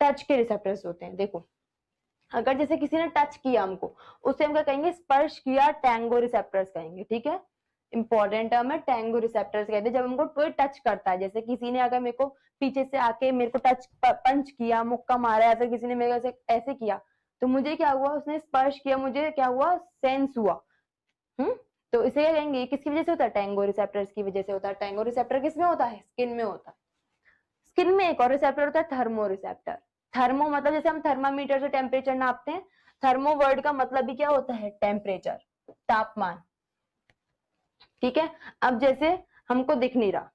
टच के रिसेप्टर्स होते हैं। देखो, अगर जैसे किसी ने टच किया हमको, उसे हम क्या कहेंगे, स्पर्श किया, टैंगो रिसेप्टर्स कहेंगे, ठीक है। इंपॉर्टेंट टर्म है, टैंगो रिसेप्टर्स कहते हैं जब हमको कोई टच करता है, जैसे किसी ने अगर मेरे को पीछे से आके मेरे को टच पंच किया, मुक्का मारा, या फिर किसी ने मेरे को ऐसे किया, तो मुझे क्या हुआ, उसने स्पर्श किया, मुझे क्या हुआ, सेंस हुआ। तो इसे क्या कहेंगे, किसकी वजह से होता है, टैंगो रिसेप्टर्स की वजह से होता है। टैंगो रिसेप्टर किसमें होता है, स्किन में होता है। स्किन में एक और रिसेप्टर होता है, थर्मो रिसेप्टर। थर्मो मतलब जैसे हम थर्मामीटर से टेम्परेचर नापते हैं, थर्मो वर्ड का मतलब भी क्या होता है, टेम्परेचर, तापमान, ठीक है। अब जैसे हमको दिख नहीं रहा,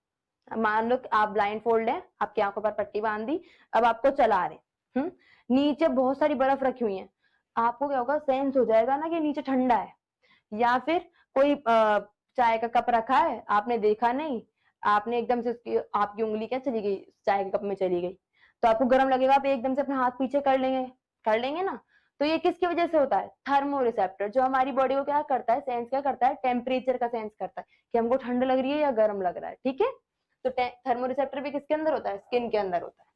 मान लो आप ब्लाइंड फोल्ड है, आपकी आंखों पर पट्टी बांध दी, अब आपको चला रहे, नीचे बहुत सारी बर्फ रखी हुई है, आपको क्या होगा, सेंस हो जाएगा ना कि नीचे ठंडा है, या फिर कोई चाय का कप रखा है, आपने देखा नहीं, आपने एकदम से उसकी आपकी उंगली क्या चली गई, चाय के कप में चली गई, तो आपको गर्म लगेगा, आप एकदम से अपना हाथ पीछे कर लेंगे ना। तो ये किसकी वजह से होता है, थर्मो रिसेप्टर, जो हमारी बॉडी को क्या करता है, सेंस क्या करता है, टेम्परेचर का सेंस करता है कि हमको ठंड लग रही है या गर्म लग रहा है, ठीक है। तो थर्मो रिसेप्टर भी किसके अंदर होता है, स्किन के अंदर होता है।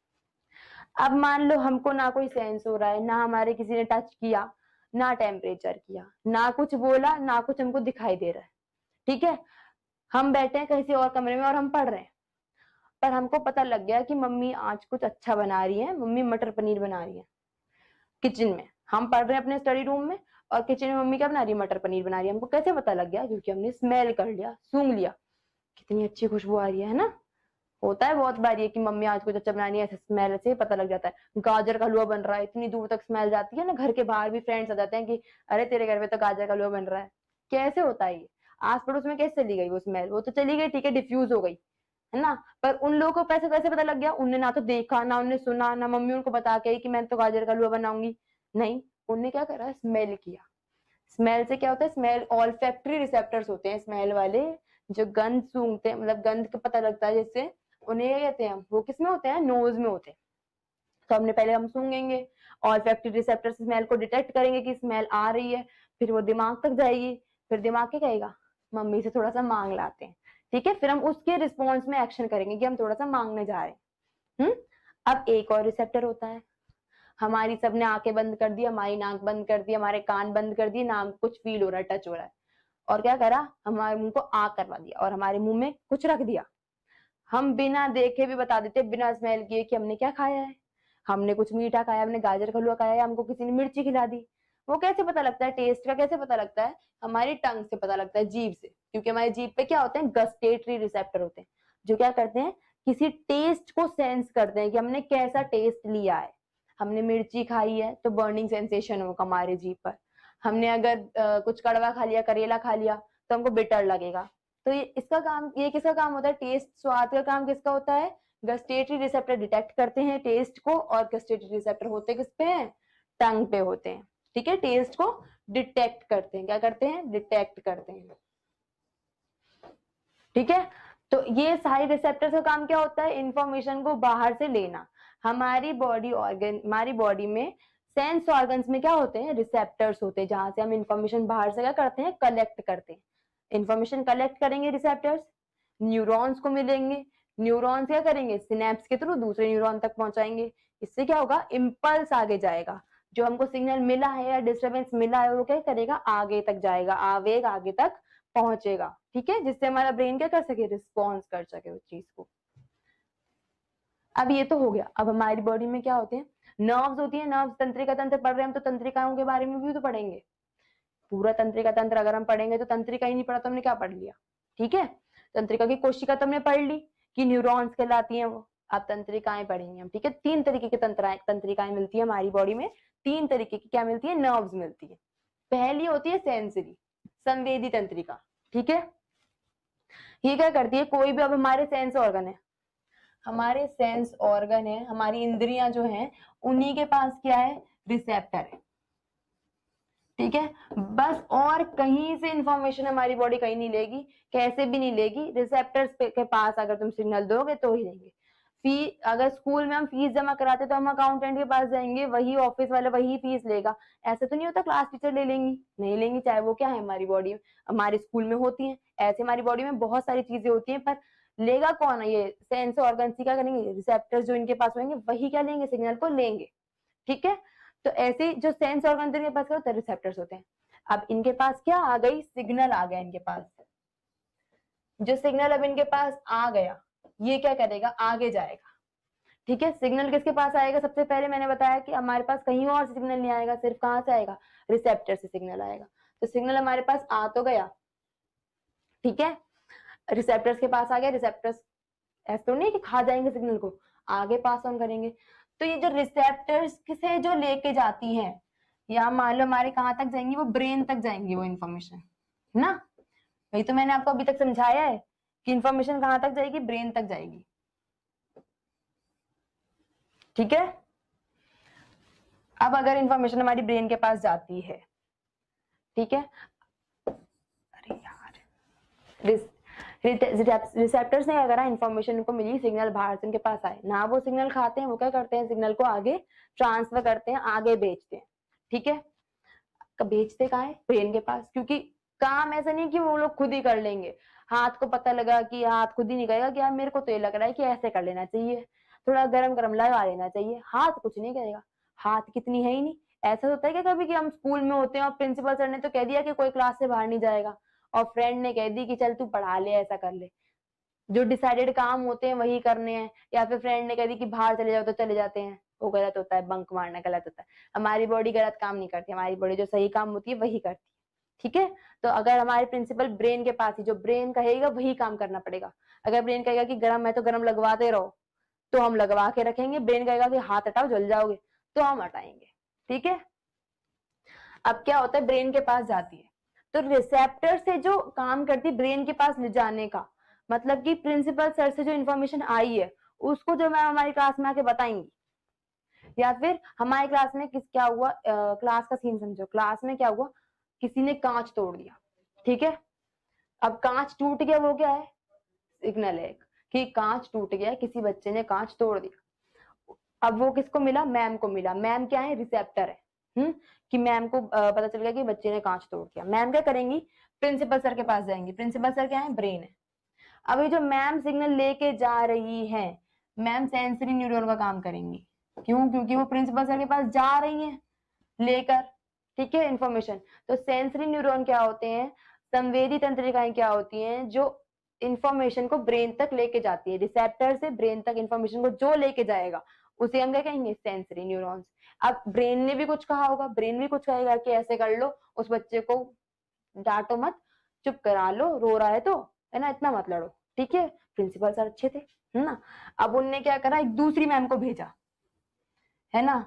अब मान लो हमको ना कोई सेंस हो रहा है, ना हमारे किसी ने टच किया, ना टेम्परेचर किया, ना कुछ बोला, ना कुछ हमको दिखाई दे रहा है, ठीक है। हम बैठे हैं किसी और कमरे में और हम पढ़ रहे हैं, पर हमको पता लग गया कि मम्मी आज कुछ अच्छा बना रही है, मम्मी मटर पनीर बना रही है किचन में, हम पढ़ रहे हैं अपने स्टडी रूम में, और किचन में मम्मी क्या बना रही है, मटर पनीर बना रही है। हमको कैसे पता लग गया, क्योंकि हमने स्मेल कर लिया, सूंघ लिया, कितनी अच्छी खुशबू आ रही है ना, होता है बहुत बार ये कि मम्मी आज कुछ अच्छा बनानी है, ऐसे स्मेल से पता लग जाता है। गाजर का हलवा बन रहा है, इतनी दूर तक स्मेल जाती है ना, घर के बाहर भी फ्रेंड्स आ जाते हैं कि अरे तेरे घर में तो गाजर का हलवा बन रहा है। कैसे होता है ये? आस पड़ोस में कैसे चली गई वो स्मेल? वो तो चली गई, ठीक है, डिफ्यूज हो गई, है ना, पर उन लोगों को पैसे कैसे पता लग गया? उनने ना तो देखा, ना उनने सुना, ना मम्मी उनको बता के कि मैं तो गाजर का हलवा बनाऊंगी, नहीं, उनने क्या करा, स्मेल किया। स्मेल से क्या होता है, स्मेल ऑल्फैक्टरी रिसेप्टर्स होते हैं स्मेल वाले, जो गंध सूंघते हैं, मतलब गंध का पता लगता है जिससे, उन्हें क्या कहते हैं, वो किस में होते हैं, नोज में होते हैं। तो हमने पहले हम सूंघेंगे, ऑल्फैक्टरी रिसेप्टर स्मेल को डिटेक्ट करेंगे कि स्मेल आ रही है, फिर वो दिमाग तक जाएगी, फिर दिमाग क्या कहेगा, मम्मी से थोड़ा सा मांग लाते हैं, ठीक है, फिर हम उसके रिस्पॉन्स में एक्शन करेंगे कि हम थोड़ा सा मांगने जा रहे हैं। अब एक और रिसेप्टर होता है, हमारी सबने आंखें बंद कर दी, हमारी नाक बंद कर दी, हमारे कान बंद कर दिए, ना कुछ फील हो रहा है, टच हो रहा है, और क्या करा, हमारे मुंह को आग करवा दिया और हमारे मुंह में कुछ रख दिया। हम बिना देखे भी बता देते, बिना स्मेल किए कि हमने क्या खाया है। हमने कुछ मीठा खाया, हमने गाजर का हलवा खाया, या हमको किसी ने मिर्ची खिला दी। वो कैसे पता लगता है, टेस्ट का कैसे पता लगता है, हमारी टंग से पता लगता है, जीभ से, क्योंकि हमारी जीभ पे क्या होते हैं, गस्टेटरी रिसेप्टर होते हैं, जो क्या करते हैं, किसी टेस्ट को सेंस करते हैं कि हमने कैसा टेस्ट लिया है। हमने मिर्ची खाई है तो बर्निंग सेंसेशन होगा हमारे जीभ पर। हमने अगर कुछ कड़वा खा लिया, करेला खा लिया, तो हमको बिटर लगेगा। तो ये इसका काम, ये किसका काम होता है, टेस्ट, स्वाद का काम किसका होता है, गस्टेटरी रिसेप्टर डिटेक्ट करते हैं टेस्ट को, और गस्टेटरी रिसेप्टर होते किस पे हैं, टंग पे होते हैं, ठीक है, टेस्ट को डिटेक्ट करते हैं, क्या करते हैं, डिटेक्ट करते हैं, ठीक है। तो ये सारे रिसेप्टर्स का काम क्या होता है, इंफॉर्मेशन को बाहर से लेना। हमारी बॉडी ऑर्गन, हमारी बॉडी में सेंस ऑर्गन्स में क्या होते हैं, रिसेप्टर्स होते हैं, जहां से हम इंफॉर्मेशन बाहर से क्या करते हैं, कलेक्ट करते हैं। इंफॉर्मेशन कलेक्ट करेंगे रिसेप्टर्स, न्यूरॉन्स को मिलेंगे, न्यूरॉन्स क्या करेंगे, सिनेप्स के थ्रू दूसरे न्यूरॉन तक पहुंचाएंगे। इससे क्या होगा, इम्पल्स आगे जाएगा, जो हमको सिग्नल मिला है या डिस्टरबेंस मिला है वो क्या करेगा, आगे तक जाएगा, आवेग आगे तक पहुंचेगा, ठीक है, जिससे हमारा ब्रेन क्या कर सके, रिस्पॉन्स कर सके उस चीज को। अब ये तो हो गया। अब हमारी बॉडी में क्या होते हैं, नर्व्स होती है, नर्व्स, तंत्रिका तंत्र पढ़ रहे हैं हम, तो तंत्रिकाओं के बारे में भी तो पढ़ेंगे। पूरा तंत्रिका तंत्र अगर हम पढ़ेंगे तो तंत्रिका ही नहीं पढ़ा तो हमने क्या पढ़ लिया, ठीक है। तंत्रिका की कोशिका तो हमने पढ़ ली कि न्यूरॉन्स कहलाती हैं वो। अब तंत्रिकाएं पढ़ेंगे हम, ठीक है। तीन तरीके की तंत्रिकाएं मिलती है हमारी बॉडी में, तीन तरीके की क्या मिलती है, नर्व्स मिलती है। पहली होती है सेंसरी, संवेदी तंत्रिका, ठीक है। ये क्या करती है, कोई भी, अब हमारे सेंस ऑर्गन है, हमारे सेंस ऑर्गन है, हमारी इंद्रियां जो हैं, उन्हीं के पास क्या है, रिसेप्टर है, ठीक है। बस और कहीं से इंफॉर्मेशन हमारी बॉडी कहीं नहीं लेगी, कैसे भी नहीं लेगी, रिसेप्टर्स के पास अगर तुम सिग्नल दोगे तो ही लेंगे। फी अगर स्कूल में हम फीस जमा कराते तो हम अकाउंटेंट के पास जाएंगे, वही ऑफिस वाला वही फीस लेगा। ऐसे तो नहीं होता क्लास टीचर ले लेंगी, नहीं लेंगी, चाहे वो क्या है, हमारी बॉडी में, हमारे स्कूल में होती है। ऐसे हमारी बॉडी में बहुत सारी चीजें होती हैं, पर लेगा कौन है, ये सेंस ऑर्गन क्या करेंगे, रिसेप्टर्स जो इनके पास होंगे वही क्या लेंगे, सिग्नल को लेंगे, ठीक है। तो ऐसे जो सेंस ऑर्गन इनके पास क्या होता है, रिसेप्टर्स होते हैं। अब इनके पास क्या आ गई, सिग्नल आ गया इनके पास। जो सिग्नल अब इनके पास आ गया, ये क्या करेगा, आगे जाएगा, ठीक है। सिग्नल किसके पास आएगा, सबसे पहले मैंने बताया कि हमारे पास कहीं और से सिग्नल नहीं आएगा, सिर्फ कहां से आएगा, रिसेप्टर से सिग्नल आएगा। तो सिग्नल हमारे पास आ तो गया, ठीक है, रिसेप्टर्स के पास आ गया। रिसेप्टर्स ऐसा तो नहीं कि खा जाएंगे सिग्नल को, आगे पास ऑन करेंगे। तो ये जो रिसेप्टर्स से जो लेके जाती है, या मान लो हमारे कहाँ तक जाएंगी, वो ब्रेन तक जाएंगी वो इन्फॉर्मेशन, है ना। वही तो मैंने आपको अभी तक समझाया है कि इन्फॉर्मेशन कहाँ तक जाएगी, ब्रेन तक जाएगी, ठीक है। अब अगर इन्फॉर्मेशन हमारी ब्रेन के पास जाती है, ठीक है, अरे यार, रिसेप्टर्स ने अगर इन्फॉर्मेशन को मिली, सिग्नल बाहर से उनके पास आए ना, वो सिग्नल खाते हैं, वो क्या करते हैं, सिग्नल को आगे ट्रांसफर करते हैं, आगे भेजते हैं, ठीक है। भेजते कहाँ है, ब्रेन के पास, क्योंकि काम ऐसा नहीं कि वो लोग खुद ही कर लेंगे। हाथ को पता लगा कि हाथ खुद ही नहीं करेगा कि यार मेरे को तो ये लग रहा है कि ऐसे कर लेना चाहिए, थोड़ा गरम गरम लगा लेना चाहिए, हाथ कुछ नहीं करेगा, हाथ कितनी है ही नहीं। ऐसा होता है क्या कभी कि हम स्कूल में होते हैं और प्रिंसिपल सर ने तो कह दिया कि कोई क्लास से बाहर नहीं जाएगा, और फ्रेंड ने कह दी कि चल तू पढ़ा ले, ऐसा कर ले, जो डिसाइडेड काम होते हैं वही करने हैं, या फिर फ्रेंड ने कह दी कि बाहर चले जाओ तो चले जाते हैं, वो गलत होता है, बंक मारना गलत होता है। हमारी बॉडी गलत काम नहीं करती, हमारी बॉडी जो सही काम होती है वही करती है, ठीक है। तो अगर हमारे प्रिंसिपल ब्रेन के पास ही, जो ब्रेन कहेगा वही काम करना पड़ेगा। अगर ब्रेन कहेगा कि गर्म है तो गर्म लगवाते रहो, तो हम लगवा के रखेंगे। ब्रेन कहेगा कि हाथ हटाओ जल जाओगे, तो हम हटाएंगे। ठीक है। अब क्या होता है, ब्रेन के पास जाती है तो रिसेप्टर से जो काम करती है ब्रेन के पास ले जाने का, मतलब कि प्रिंसिपल सर से जो इन्फॉर्मेशन आई है उसको जो मैम हमारी क्लास में आके बताएंगी, या फिर हमारी क्लास में क्या हुआ, क्लास का सीन समझो। क्लास में क्या हुआ, किसी ने कांच तोड़ दिया। ठीक है। अब कांच टूट गया, वो क्या है, सिग्नल है कि कांच टूट गया, किसी बच्चे ने कांच तोड़ दिया। अब वो किसको मिला, मैम को मिला। मैम क्या है, रिसेप्टर है। कि मैम को पता चल गया कि बच्चे ने कांच तोड़ दिया। मैम क्या करेंगी, प्रिंसिपल सर के पास जाएंगी। प्रिंसिपल सर क्या है, ब्रेन है। अब ये जो मैम सिग्नल लेके जा रही है, मैम सेंसरी न्यूरॉन का काम करेंगी। क्यों, क्योंकि वो प्रिंसिपल सर के पास जा रही है लेकर, ठीक है, इंफॉर्मेशन। तो सेंसरी न्यूरॉन क्या होते हैं, संवेदी तंत्रिकाएं क्या होती हैं, जो इंफॉर्मेशन को ब्रेन तक लेके जाती है। रिसेप्टर से ब्रेन तक इंफॉर्मेशन को जो लेके जाएगा उसे हम क्या कहेंगे, सेंसरी न्यूरॉन्स। अब ब्रेन ने भी कुछ कहा होगा, ब्रेन भी कुछ कहेगा कि ऐसे कर लो, उस बच्चे को डांटो मत, चुप करा लो, रो रहा है तो, है ना, इतना मत लड़ो। ठीक है। प्रिंसिपल सर अच्छे थे, है ना। अब उनने क्या करा, एक दूसरी मैम को भेजा, है ना।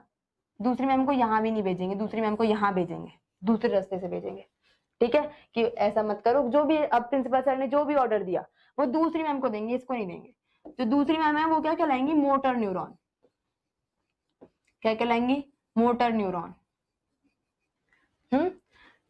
दूसरी मैम को यहाँ भी नहीं भेजेंगे, दूसरी मैम को यहाँ भेजेंगे, दूसरे रास्ते से भेजेंगे। ठीक है, कि ऐसा मत करो। जो भी अब प्रिंसिपल सर ने जो भी ऑर्डर दिया वो दूसरी मैम को देंगे, इसको नहीं देंगे। जो दूसरी मैम है वो क्या कहलाएंगी, मोटर न्यूरॉन। क्या कहलाएंगी, मोटर न्यूरॉन।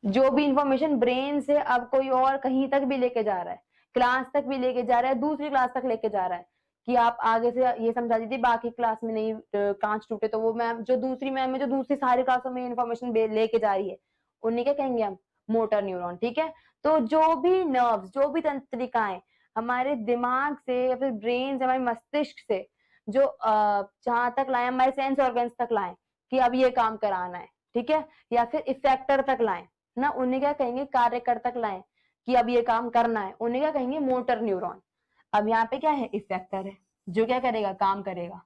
जो भी इंफॉर्मेशन ब्रेन से अब कोई और कहीं तक भी लेके जा रहा है, क्लास तक भी लेके जा रहा है, दूसरी क्लास तक लेके जा रहा है, कि आप आगे से ये समझा दीजिए बाकी क्लास में नहीं कांच टूटे, तो वो मैम, जो दूसरी मैम है, जो दूसरी सारी क्लासों में इंफॉर्मेशन लेके जा रही है, उन्हें क्या कहेंगे हम, मोटर न्यूरॉन। ठीक है। तो जो भी नर्व्स, जो भी तंत्रिकाएं हमारे दिमाग से या फिर ब्रेन से, हमारे मस्तिष्क से जो जहां तक लाए, हमारे सेंस ऑर्गन्स तक लाए कि अब ये काम कराना है, ठीक है, या फिर इफेक्टर तक लाए ना, उन्हें क्या कहेंगे, कार्यकर तक लाए कि अब ये काम करना है, उन्हें क्या कहेंगे, मोटर न्यूरॉन। अब यहाँ पे क्या है, इफेक्टर है, जो क्या करेगा, काम करेगा।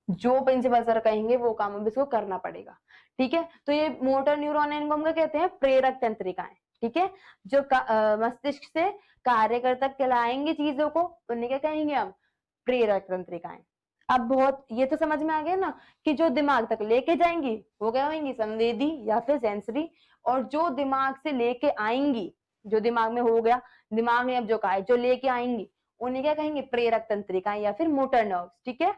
जो प्रिंसिपल सर कहेंगे वो काम अब इसको करना पड़ेगा। ठीक है। तो ये मोटर न्यूरॉन है, इनको हम क्या कहते हैं, प्रेरक तंत्रिकाएं। ठीक है। जो मस्तिष्क से कार्यकर तक चलाएंगे चीजों को, उन्हें क्या कहेंगे हम, प्रेरक तंत्रिकाएं। अब बहुत ये तो समझ में आ गया ना, कि जो दिमाग तक लेके जाएंगी वो क्या होंगी, संवेदी या फिर सेंसरी, और जो दिमाग से लेके आएंगी, जो दिमाग में हो गया, दिमाग ने अब जो कहा है, जो लेके आएंगी, उन्हें क्या कहेंगे, प्रेरक तंत्रिकाएं या फिर मोटर नर्व्स। ठीक है।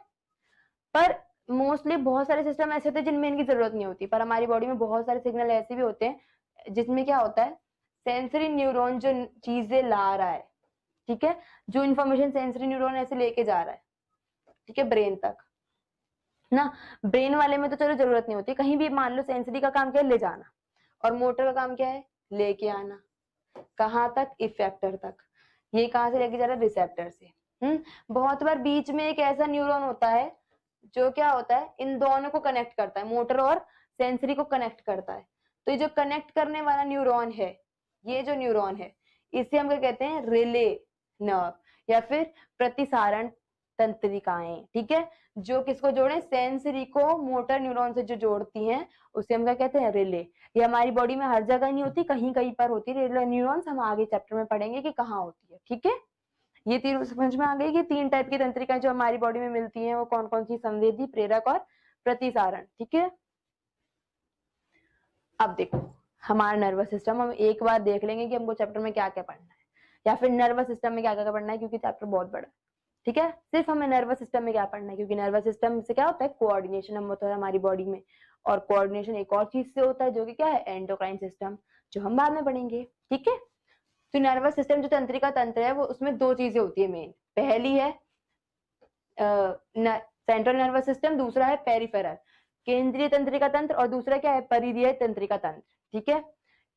पर मोस्टली बहुत सारे सिस्टम ऐसे होते हैं जिनमें इनकी जरूरत नहीं होती, पर हमारी बॉडी में बहुत सारे सिग्नल ऐसे भी होते हैं जिसमें क्या होता है, सेंसरी न्यूरॉन जो चीजें ला रहा है, ठीक है, जो इन्फॉर्मेशन सेंसरी न्यूरॉन ऐसे लेके जा रहा है, ठीक है, ब्रेन तक ना। ब्रेन वाले में तो चलो जरूरत नहीं होती, कहीं भी मान लो सेंसरी का काम क्या है, ले जाना, और मोटर का काम क्या है, लेके आना। कहाँ तक, इफेक्टर तक। ये कहाँ से लेके जा रहा है, रिसेप्टर से। बहुत बार बीच में एक ऐसा न्यूरॉन होता है जो क्या होता है, इन दोनों को कनेक्ट करता है, मोटर और सेंसरी को कनेक्ट करता है। तो ये जो कनेक्ट करने वाला न्यूरॉन है, ये जो न्यूरॉन है, इसे हम क्या कहते हैं, रिले नर्व या फिर प्रतिसारण तंत्रिकाएं। ठीक है। जो किसको जोड़े, सेंसरी को मोटर न्यूरॉन से जो जोड़ती हैं उसे हम क्या कहते हैं, रिले। ये हमारी बॉडी में हर जगह नहीं होती, कहीं कहीं पर होती है रिले न्यूरॉन्स, हम आगे चैप्टर में पढ़ेंगे कि कहाँ होती है। ठीक है। ये तीन समझ में आ गई कि तीन टाइप की तंत्रिकाएं जो हमारी बॉडी में मिलती हैं वो कौन कौन सी, संवेदी, प्रेरक और प्रतिसारण। ठीक है। अब देखो हमारा नर्वस सिस्टम, हम एक बार देख लेंगे कि हमको चैप्टर में क्या क्या पढ़ना है, या फिर नर्वस सिस्टम में क्या क्या पढ़ना है, क्योंकि चैप्टर बहुत बड़ा है। ठीक है। सिर्फ हमें नर्वस सिस्टम में क्या पढ़ना है, क्योंकि नर्वस सिस्टम से क्या होता है, कोऑर्डिनेशन हम होता है हमारी बॉडी में, और कोऑर्डिनेशन एक और चीज से होता है जो कि क्या है, एंडोक्राइन सिस्टम, जो हम बाद में पढ़ेंगे। ठीक है। तो नर्वस सिस्टम जो तंत्रिका तंत्र है वो, उसमें दो चीजें होती है मेन। पहली है सेंट्रल नर्वस सिस्टम, दूसरा है पेरिफेरल, केंद्रीय तंत्रिका तंत्र, और दूसरा क्या है, परिधीय तंत्रिका तंत्र। ठीक है।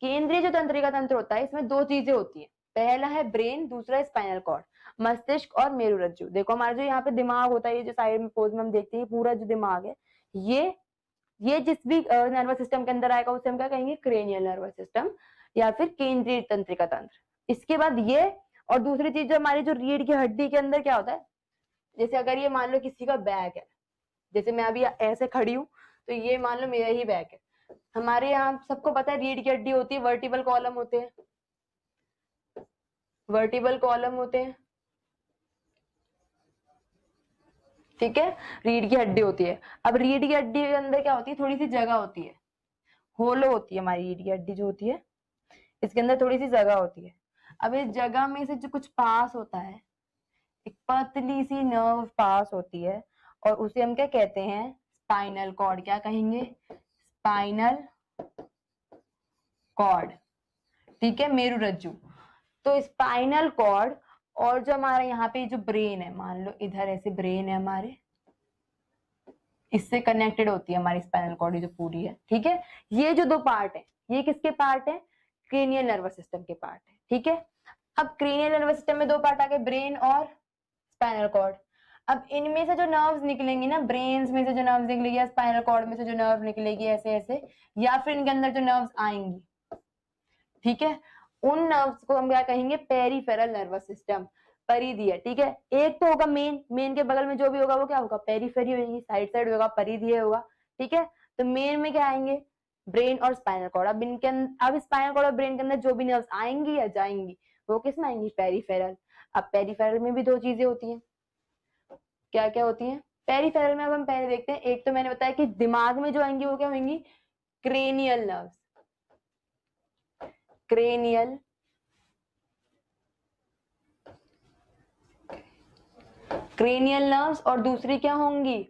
केंद्रीय जो तंत्रिका तंत्र होता है इसमें दो चीजें होती है, पहला है ब्रेन, दूसरा है स्पाइनल कॉर्ड, मस्तिष्क और मेरुरज्जु। देखो हमारा जो यहाँ पे दिमाग होता है, ये जो साइड में पोज में हम देखते हैं, पूरा जो दिमाग है, ये जिस भी नर्वस सिस्टम के अंदर आएगा उसे हम क्या कहेंगे, क्रेनियल नर्वस सिस्टम या फिर केंद्रीय तंत्रिका तंत्र। इसके बाद ये, और दूसरी चीज जो हमारी जो रीढ़ की हड्डी के अंदर क्या होता है, जैसे अगर ये मान लो किसी का बैग है, जैसे मैं अभी ऐसे खड़ी हूं, तो ये मान लो मेरा ही बैग है, हमारे यहाँ सबको पता है रीढ़ की हड्डी होती है, वर्टिबल कॉलम होते हैं, वर्टिबल कॉलम होते हैं, ठीक है, रीढ़ की हड्डी होती है। अब रीढ़ की हड्डी के अंदर क्या होती है, थोड़ी सी जगह होती है, होलो होती है हमारी रीढ़ की हड्डी जो होती है, इसके अंदर थोड़ी सी जगह होती है। अब इस जगह में से जो कुछ पास होता है, एक पतली सी नर्व पास होती है, और उसे हम क्या कहते हैं, स्पाइनल कॉर्ड। क्या कहेंगे, स्पाइनल कॉर्ड, ठीक है, मेरुरज्जु। तो स्पाइनल कॉर्ड और जो हमारा यहाँ पे जो ब्रेन है, मान लो इधर ऐसे ब्रेन है हमारे, इससे कनेक्टेड होती है हमारी स्पाइनल कॉर्ड जो पूरी है, ठीक है। ये जो दो पार्ट है, ये किसके पार्ट है, क्रेनियल नर्वस सिस्टम के पार्ट है, ठीक है। अब क्रेनियल नर्वस सिस्टम में दो पार्ट आ गए, ब्रेन और स्पाइनल कॉर्ड। अब इनमें से जो नर्व्स निकलेंगी ना, ब्रेन में से जो नर्व्स निकलेगी, स्पाइनल कॉर्ड में से जो नर्व निकलेगी, ऐसे ऐसे, या फिर इनके अंदर जो नर्व्स आएंगी, ठीक है, उन नर्व्स को हम क्या कहेंगे, पेरिफेरल नर्वस सिस्टम, परिधीय, ठीक है। एक तो होगा मेन, मेन के बगल में जो भी होगा वो क्या होगा, पेरिफेरी होगी, साइड साइड होगा, परिधीय होगा, ठीक है। तो मेन में क्या आएंगे, ब्रेन और स्पाइनल कॉर्ड। अब इनके अब स्पाइनल कॉर्ड और ब्रेन के अंदर जो भी नर्व्स आएंगी या जाएंगी वो किस में आएंगी, पेरिफेरल। अब पेरिफेरल में भी दो चीजें होती हैं, क्या क्या होती हैं पेरिफेरल में। अब हम पहले देखते हैं, एक तो मैंने बताया कि दिमाग में जो आएंगी वो क्या होंगी, cranial nerves, cranial cranial nerves, और दूसरी क्या होंगी,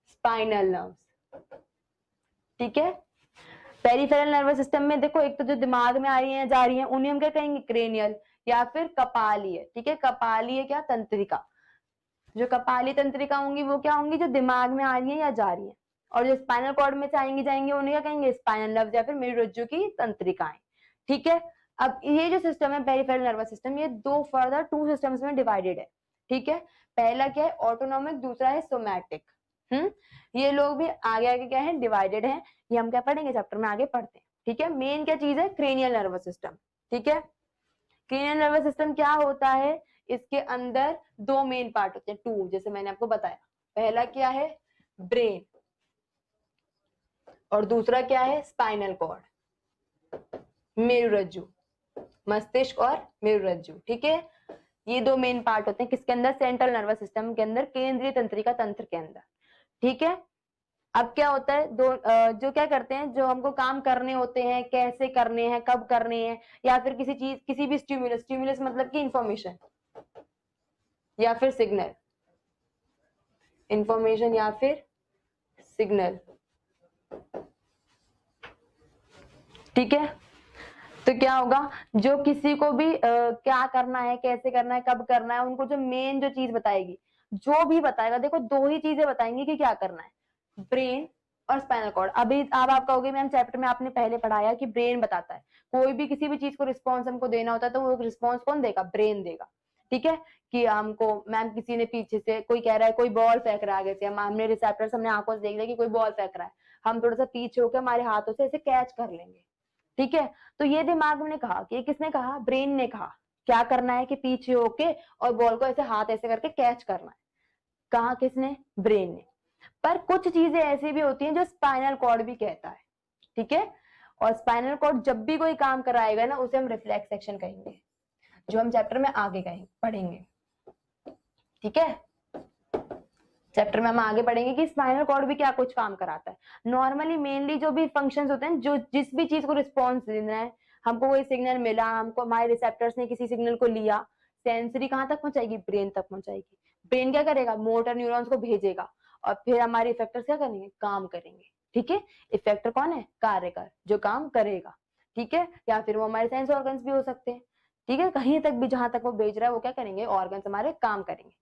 स्पाइनल नर्व्स, ठीक है। पेरिफेरल नर्वस सिस्टम में देखो, एक तो जो दिमाग में आ रही है जा रही है उन्हें हम क्या कहेंगे, क्रेनियल, या फिर कपालीय, ठीक है। कपालीय क्या, तंत्रिका, जो कपाली तंत्रिका होंगी वो क्या होंगी, जो दिमाग में आ रही है या जा रही है। और जो स्पाइनल कॉर्ड में से आएंगी जाएंगी उन्हें क्या कहेंगे, स्पाइनल नर्व्स या फिर मेरुरज्जु की तंत्रिकाएं, ठीक है। अब ये जो सिस्टम है पेरिफेरल नर्वस सिस्टम, ये दो फर्दर टू सिस्टम्स में डिवाइडेड है, ठीक है। पहला क्या है, ऑटोनॉमिक, दूसरा है सोमैटिक। ये लोग भी आगे आगे क्या है, डिवाइडेड है। ये हम क्या पढ़ेंगे चैप्टर में आगे पढ़ते हैं, ठीक है। मेन क्या चीज है, क्रेनियल नर्वस सिस्टम, ठीक है। क्रेनियल नर्वस सिस्टम क्या होता है, इसके अंदर दो मेन पार्ट होते हैं, टू, जैसे मैंने आपको बताया। पहला क्या है, ब्रेन, और दूसरा क्या है, स्पाइनल कॉर्ड, मेरुरज्जु, मस्तिष्क और मेरुरज्जु, ठीक है। ये दो मेन पार्ट होते हैं किसके अंदर, सेंट्रल नर्वस सिस्टम के अंदर, केंद्रीय तंत्रिका तंत्र के अंदर, ठीक है। अब क्या होता है, जो क्या करते हैं, जो हमको काम करने होते हैं, कैसे करने हैं, कब करने हैं, या फिर किसी चीज, किसी भी स्टिमुलस, स्टिमुलस मतलब कि इंफॉर्मेशन या फिर सिग्नल, इंफॉर्मेशन या फिर सिग्नल, ठीक है। तो क्या होगा, जो किसी को भी क्या करना है, कैसे करना है, कब करना है, उनको जो मेन जो चीज बताएगी, जो भी बताएगा, देखो दो ही चीजें बताएंगी कि क्या करना है, ब्रेन और स्पाइनल कॉर्ड। अभी आप कहोगे मैम चैप्टर में आपने पहले पढ़ाया कि ब्रेन बताता है, कोई भी किसी भी चीज को रिस्पॉन्स हमको देना होता है तो वो रिस्पॉन्स कौन देगा, ब्रेन देगा, ठीक है। कि हमको मैम किसी ने पीछे से कोई कह रहा है, कोई बॉल फेंक रहा है आगे से, हमने रिसेप्टर्स हमने आंखों से देख लिया कि कोई बॉल फेंक रहा है, हम थोड़ा सा पीछे होकर हमारे हाथों से ऐसे कैच कर लेंगे, ठीक है। तो ये दिमाग ने कहा, कि किसने कहा, ब्रेन ने कहा क्या करना है, कि पीछे होके और बॉल को ऐसे हाथ ऐसे करके कैच करना है, कहा किसने, ब्रेन ने। पर कुछ चीजें ऐसी भी होती हैं जो स्पाइनल कॉर्ड भी कहता है, ठीक है। और स्पाइनल कॉर्ड जब भी कोई काम कराएगा ना, उसे हम रिफ्लेक्स एक्शन कहेंगे, जो हम चैप्टर में आगे कहेंगे पढ़ेंगे, ठीक है। चैप्टर में हम आगे पढ़ेंगे कि स्पाइनल कॉर्ड भी क्या कुछ काम कराता है। नॉर्मली मेनली जो भी फंक्शंस होते हैं, जो जिस भी चीज को रिस्पॉन्स देना है, हमको कोई सिग्नल मिला, हमको हमारे रिसेप्टर्स ने किसी सिग्नल को लिया, सेंसरी कहाँ तक पहुंचाएगी, ब्रेन तक पहुंचाएगी। ब्रेन क्या करेगा, मोटर न्यूरॉन्स को भेजेगा, और फिर हमारे इफेक्टर्स क्या करेंगे, काम करेंगे, ठीक है। इफेक्टर कौन है, कार्यकर, जो काम करेगा, ठीक है। या फिर वो हमारे सेंस ऑर्गन्स भी हो सकते हैं, ठीक है। कहीं तक भी जहां तक वो भेज रहा है वो क्या करेंगे, ऑर्गन्स हमारे काम करेंगे।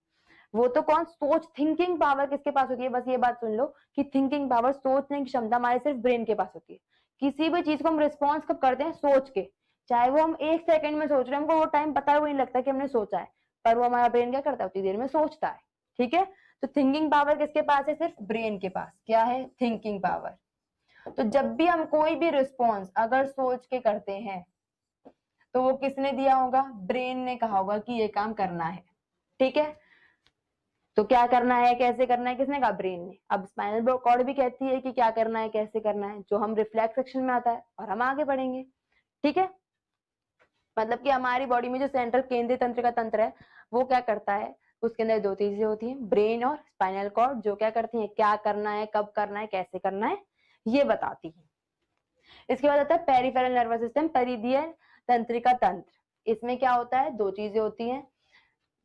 वो तो कौन, सोच, थिंकिंग पावर किसके पास होती है, बस ये बात सुन लो कि थिंकिंग पावर, सोचने की क्षमता हमारे सिर्फ ब्रेन के पास होती है। किसी भी चीज को हम रिस्पॉन्स कब करते हैं, सोच के, चाहे वो हम 1 सेकंड में सोच रहे हैं, हमको वो टाइम पता है, वो नहीं लगता कि हमने सोचा है, पर वो हमारा ब्रेन क्या करता है, उतनी देर में सोचता है, ठीक है। तो थिंकिंग पावर किसके पास है, सिर्फ ब्रेन के पास, क्या है, थिंकिंग पावर। तो जब भी हम कोई भी रिस्पॉन्स अगर सोच के करते हैं तो वो किसने दिया होगा, ब्रेन ने कहा होगा कि ये काम करना है, ठीक है। तो क्या करना है कैसे करना है किसने कहा, ब्रेन ने। अब स्पाइनल कॉर्ड भी कहती है कि क्या करना है कैसे करना है, जो हम रिफ्लेक्स सेक्शन में आता है, और हम आगे बढ़ेंगे। ठीक है, मतलब कि हमारी बॉडी में जो सेंट्रल केंद्रीय तंत्र का तंत्र है वो क्या करता है, उसके अंदर दो चीजें होती हैं, ब्रेन और स्पाइनल कॉर्ड, जो क्या करती हैं, क्या करना है कब करना है कैसे करना है ये बताती है। इसके बाद आता है पेरिफेरल नर्वस सिस्टम, परिधीय तंत्रिका तंत्र। इसमें क्या होता है, दो चीजें होती हैं,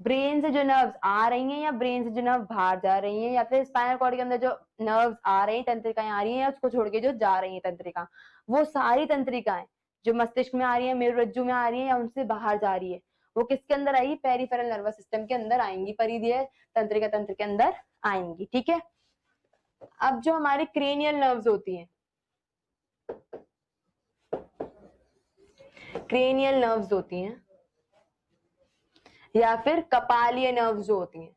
ब्रेन से जो नर्व्स आ रही हैं या ब्रेन से जो नर्व बाहर जा रही हैं, या फिर स्पाइनल कॉर्ड के अंदर जो नर्व्स आ रही हैं तंत्रिकाएं आ रही हैं, या उसको छोड़ के जो जा रही हैं तंत्रिका, वो सारी तंत्रिकाएं जो मस्तिष्क में आ रही है, मेरुरज्जु में आ रही है, या उनसे बाहर जा रही है, वो किसके अंदर आएगी, पेरिफेरल नर्वस सिस्टम के अंदर आएंगी, परिधीय तंत्रिका तंत्र के अंदर आएंगी। ठीक है, अब जो हमारी क्रेनियल नर्व्स होती हैं, क्रेनियल नर्व्स होती हैं या फिर कपालीय नर्व्स जो होती हैं,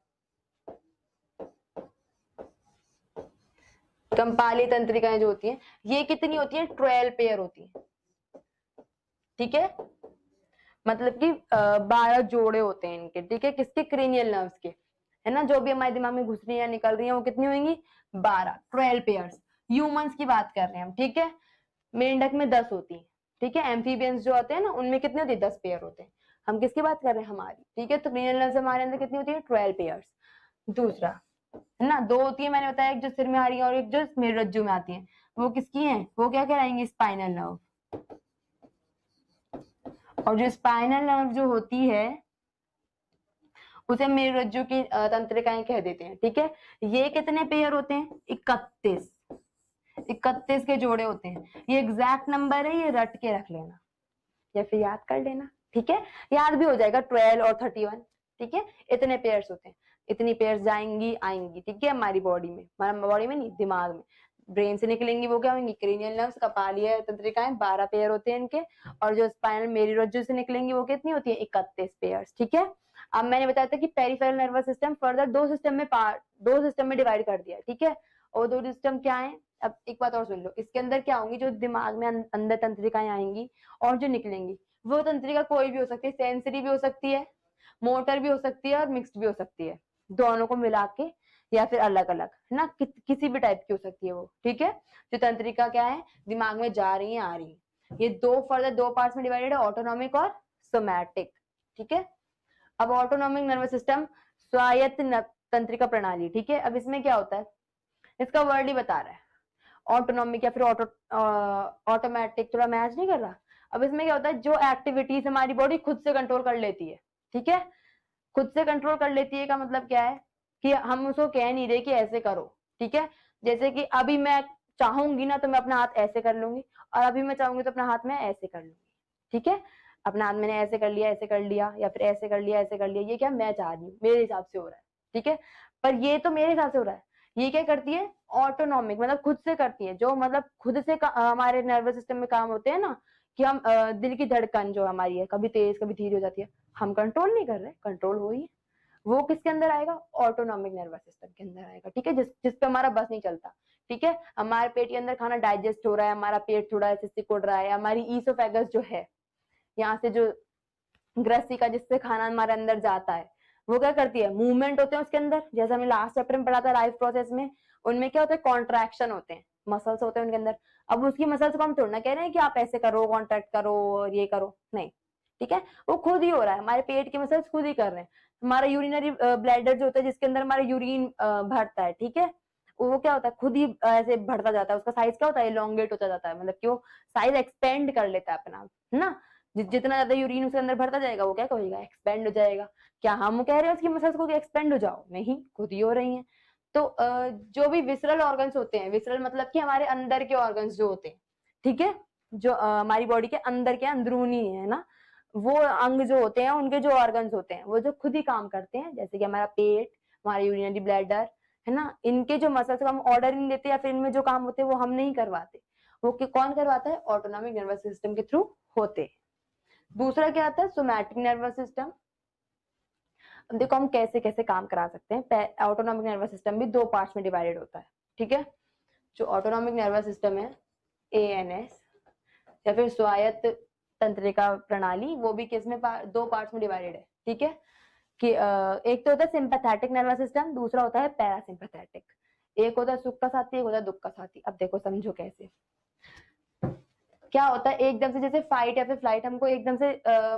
कपालीय तंत्रिकाएं जो होती हैं, ये कितनी होती हैं, 12 पेयर होती हैं। ठीक है, मतलब कि 12 जोड़े होते हैं इनके। ठीक है, किसके, क्रेनियल नर्व्स के, है ना, जो भी हमारे दिमाग में घुस रही है निकल रही है वो कितनी होंगी, 12, 12 पेयर्स। ह्यूमंस की बात कर रहे हैं हम। ठीक है, मेंढक में 10 होती है। ठीक है, एम्फीबियंस जो होते हैं ना उनमें कितने होते हैं, 10 पेयर होते हैं। हम किसकी बात कर रहे हैं, हमारी। ठीक है, तो क्रेनियल नर्व्स हमारे अंदर कितनी होती है, 12 पेयर्स। दूसरा है ना, दो होती है मैंने बताया, एक जो सिर में आ रही है और एक जो मेरुरज्जु में आती है, वो किसकी है, वो क्या कहलाएंगे, स्पाइनल नर्व। और जो स्पाइनल नर्व जो होती है उसे मेरुरज्जु की तंत्रिकाएं कह देते हैं। ठीक है, ये कितने पेयर होते हैं, 31, 31 के जोड़े होते हैं। ये एग्जैक्ट नंबर है, ये रट के रख लेना या फिर याद कर लेना। ठीक है, याद भी हो जाएगा, 12 और 31। ठीक है, इतने पेयर्स होते हैं, इतनी पेयर्स जाएंगी आएंगी। ठीक है, हमारी बॉडी में, हमारा बॉडी में नहीं, दिमाग में। ब्रेन से निकलेंगी वो क्या होंगी, क्रेनियल नर्व्स, कपालीय तंत्रिकाएं, 12 पेयर होते हैं इनके। और जो स्पाइनल मेरुरज्जु से निकलेंगी वो कितनी होती है, 31 पेयर्स। ठीक है, अब मैंने बताया था कि पेरिफेरल नर्वस सिस्टम फर्दर दो सिस्टम में डिवाइड कर दिया। ठीक है, और दो सिस्टम क्या है, अब एक बात और सुन लो, इसके अंदर क्या होंगी, जो दिमाग में अंदर तंत्रिकाएं आएंगी और जो निकलेंगी, वो तंत्रिका कोई भी हो सकती है, सेंसरी भी हो सकती है, मोटर भी हो सकती है और मिक्स्ड भी हो सकती है, दोनों को मिला के, या फिर अलग अलग, है ना, किसी भी टाइप की हो सकती है वो। ठीक है, जो तंत्रिका क्या है, दिमाग में जा रही है आ रही है। ये दो पार्ट्स में डिवाइडेड है, ऑटोनॉमिक और सोमैटिक। ठीक है, अब ऑटोनॉमिक नर्वस सिस्टम, स्वायत्त तंत्रिका प्रणाली। ठीक है, अब इसमें क्या होता है, इसका वर्ड ही बता रहा है, ऑटोनॉमिक या फिर ऑटोमेटिक, थोड़ा मैच नहीं कर रहा। अब इसमें क्या होता है, जो एक्टिविटीज हमारी बॉडी खुद से कंट्रोल कर लेती है। ठीक है, खुद से कंट्रोल कर लेती है का मतलब क्या है, कि हम उसको कह नहीं रहे कि ऐसे करो। ठीक है, जैसे कि अभी मैं चाहूंगी ना तो मैं अपना हाथ ऐसे कर लूंगी, और अभी मैं चाहूंगी तो अपना हाथ मैं ऐसे कर लूंगी। ठीक है, अपना हाथ मैंने ऐसे कर लिया, ऐसे कर लिया, या फिर ऐसे कर लिया, ऐसे कर लिया, ये क्या मैं चाह रही हूँ, मेरे हिसाब से हो रहा है। ठीक है, पर ये तो मेरे हिसाब से हो रहा है, ये क्या करती है, ऑटोनॉमिक, मतलब खुद से करती है, जो मतलब खुद से हमारे नर्वस सिस्टम में काम होते हैं ना, कि हम दिल की धड़कन जो हमारी है कभी तेज कभी धीरे हो जाती है, हम कंट्रोल नहीं कर रहे, कंट्रोल हो ही, वो किसके अंदर आएगा, ऑटोनॉमिक नर्वस सिस्टम के अंदर आएगा। ठीक है, जिस पे हमारा बस नहीं चलता। ठीक है, हमारे पेट के अंदर खाना डाइजेस्ट हो रहा है, हमारा पेट थोड़ा ऐसे सिकुड़ रहा है, हमारी ईसोफेगस जो है, यहाँ से जो ग्रसिका जिससे खाना हमारे अंदर जाता है, वो क्या करती है, मूवमेंट होते हैं उसके अंदर, जैसे हमने लास्ट चैप्टर में पढ़ा था लाइफ प्रोसेस में, उनमें क्या होता है, कॉन्ट्रैक्शन होते हैं, मसल्स होते हैं उनके अंदर। अब उसकी मसल्स को हम थोड़ा ना कह रहे हैं कि आप ऐसे करो, कॉन्ट्रैक्ट करो और ये करो, नहीं। ठीक है, वो खुद ही हो रहा है, हमारे पेट की मसल्स खुद ही कर रहे हैं। हमारा यूरिनरी ब्लैडर जो होता है, जिसके अंदर हमारा यूरिन भरता है, ठीक है, वो क्या होता है, खुद ही ऐसे बढ़ता जाता है, उसका साइज क्या होता है, एलोंगेट होता जाता है, मतलब कि वो साइज एक्सपेंड कर लेता है अपना, है ना। जितना ज्यादा यूरिन उसके अंदर भरता जाएगा वो क्या कहेगा, एक्सपेंड हो जाएगा। क्या हम कह रहे हैं उसकी मसल्स को कि एक्सपेंड हो जाओ, नहीं, खुद ही हो रही हैं। तो जो भी विसरल ऑर्गन्स होते हैं, विसरल मतलब कि हमारे अंदर के ऑर्गन्स जो होते हैं, ठीक है, जो हमारी बॉडी के अंदर के अंदरूनी है ना, वो अंग जो होते हैं, उनके जो ऑर्गन्स होते हैं वो जो खुद ही काम करते हैं, जैसे कि हमारा पेट, हमारा यूरिनरी ब्लैडर, है ना, इनके जो मसल्स को हम ऑर्डर नहीं देते, या फिर इनमें जो काम होते हैं वो हम नहीं करवाते, वो कौन करवाता है, ऑटोनॉमिक नर्वस सिस्टम के थ्रू होते हैं। दूसरा क्या आता है, सोमैटिक नर्वस सिस्टम। अब देखो हम कैसे कैसे काम करा सकते हैं। ऑटोनॉमिक नर्वस सिस्टम भी दो पार्ट्स में डिवाइडेड होता है। ठीक है, जो ऑटोनॉमिक नर्वस सिस्टम है, एएनएस, या फिर स्वायत्त तंत्रिका प्रणाली, वो भी किस में दो पार्ट्स में डिवाइडेड है। ठीक है, कि एक तो होता है सिंपैथेटिक नर्वस सिस्टम, दूसरा होता है पैरासिम्पैथेटिक। एक होता है सुख का साथी, एक होता है दुख का साथी। अब देखो समझो कैसे। क्या होता है, एकदम से जैसे फाइट या फिर फ्लाइट, हमको एकदम से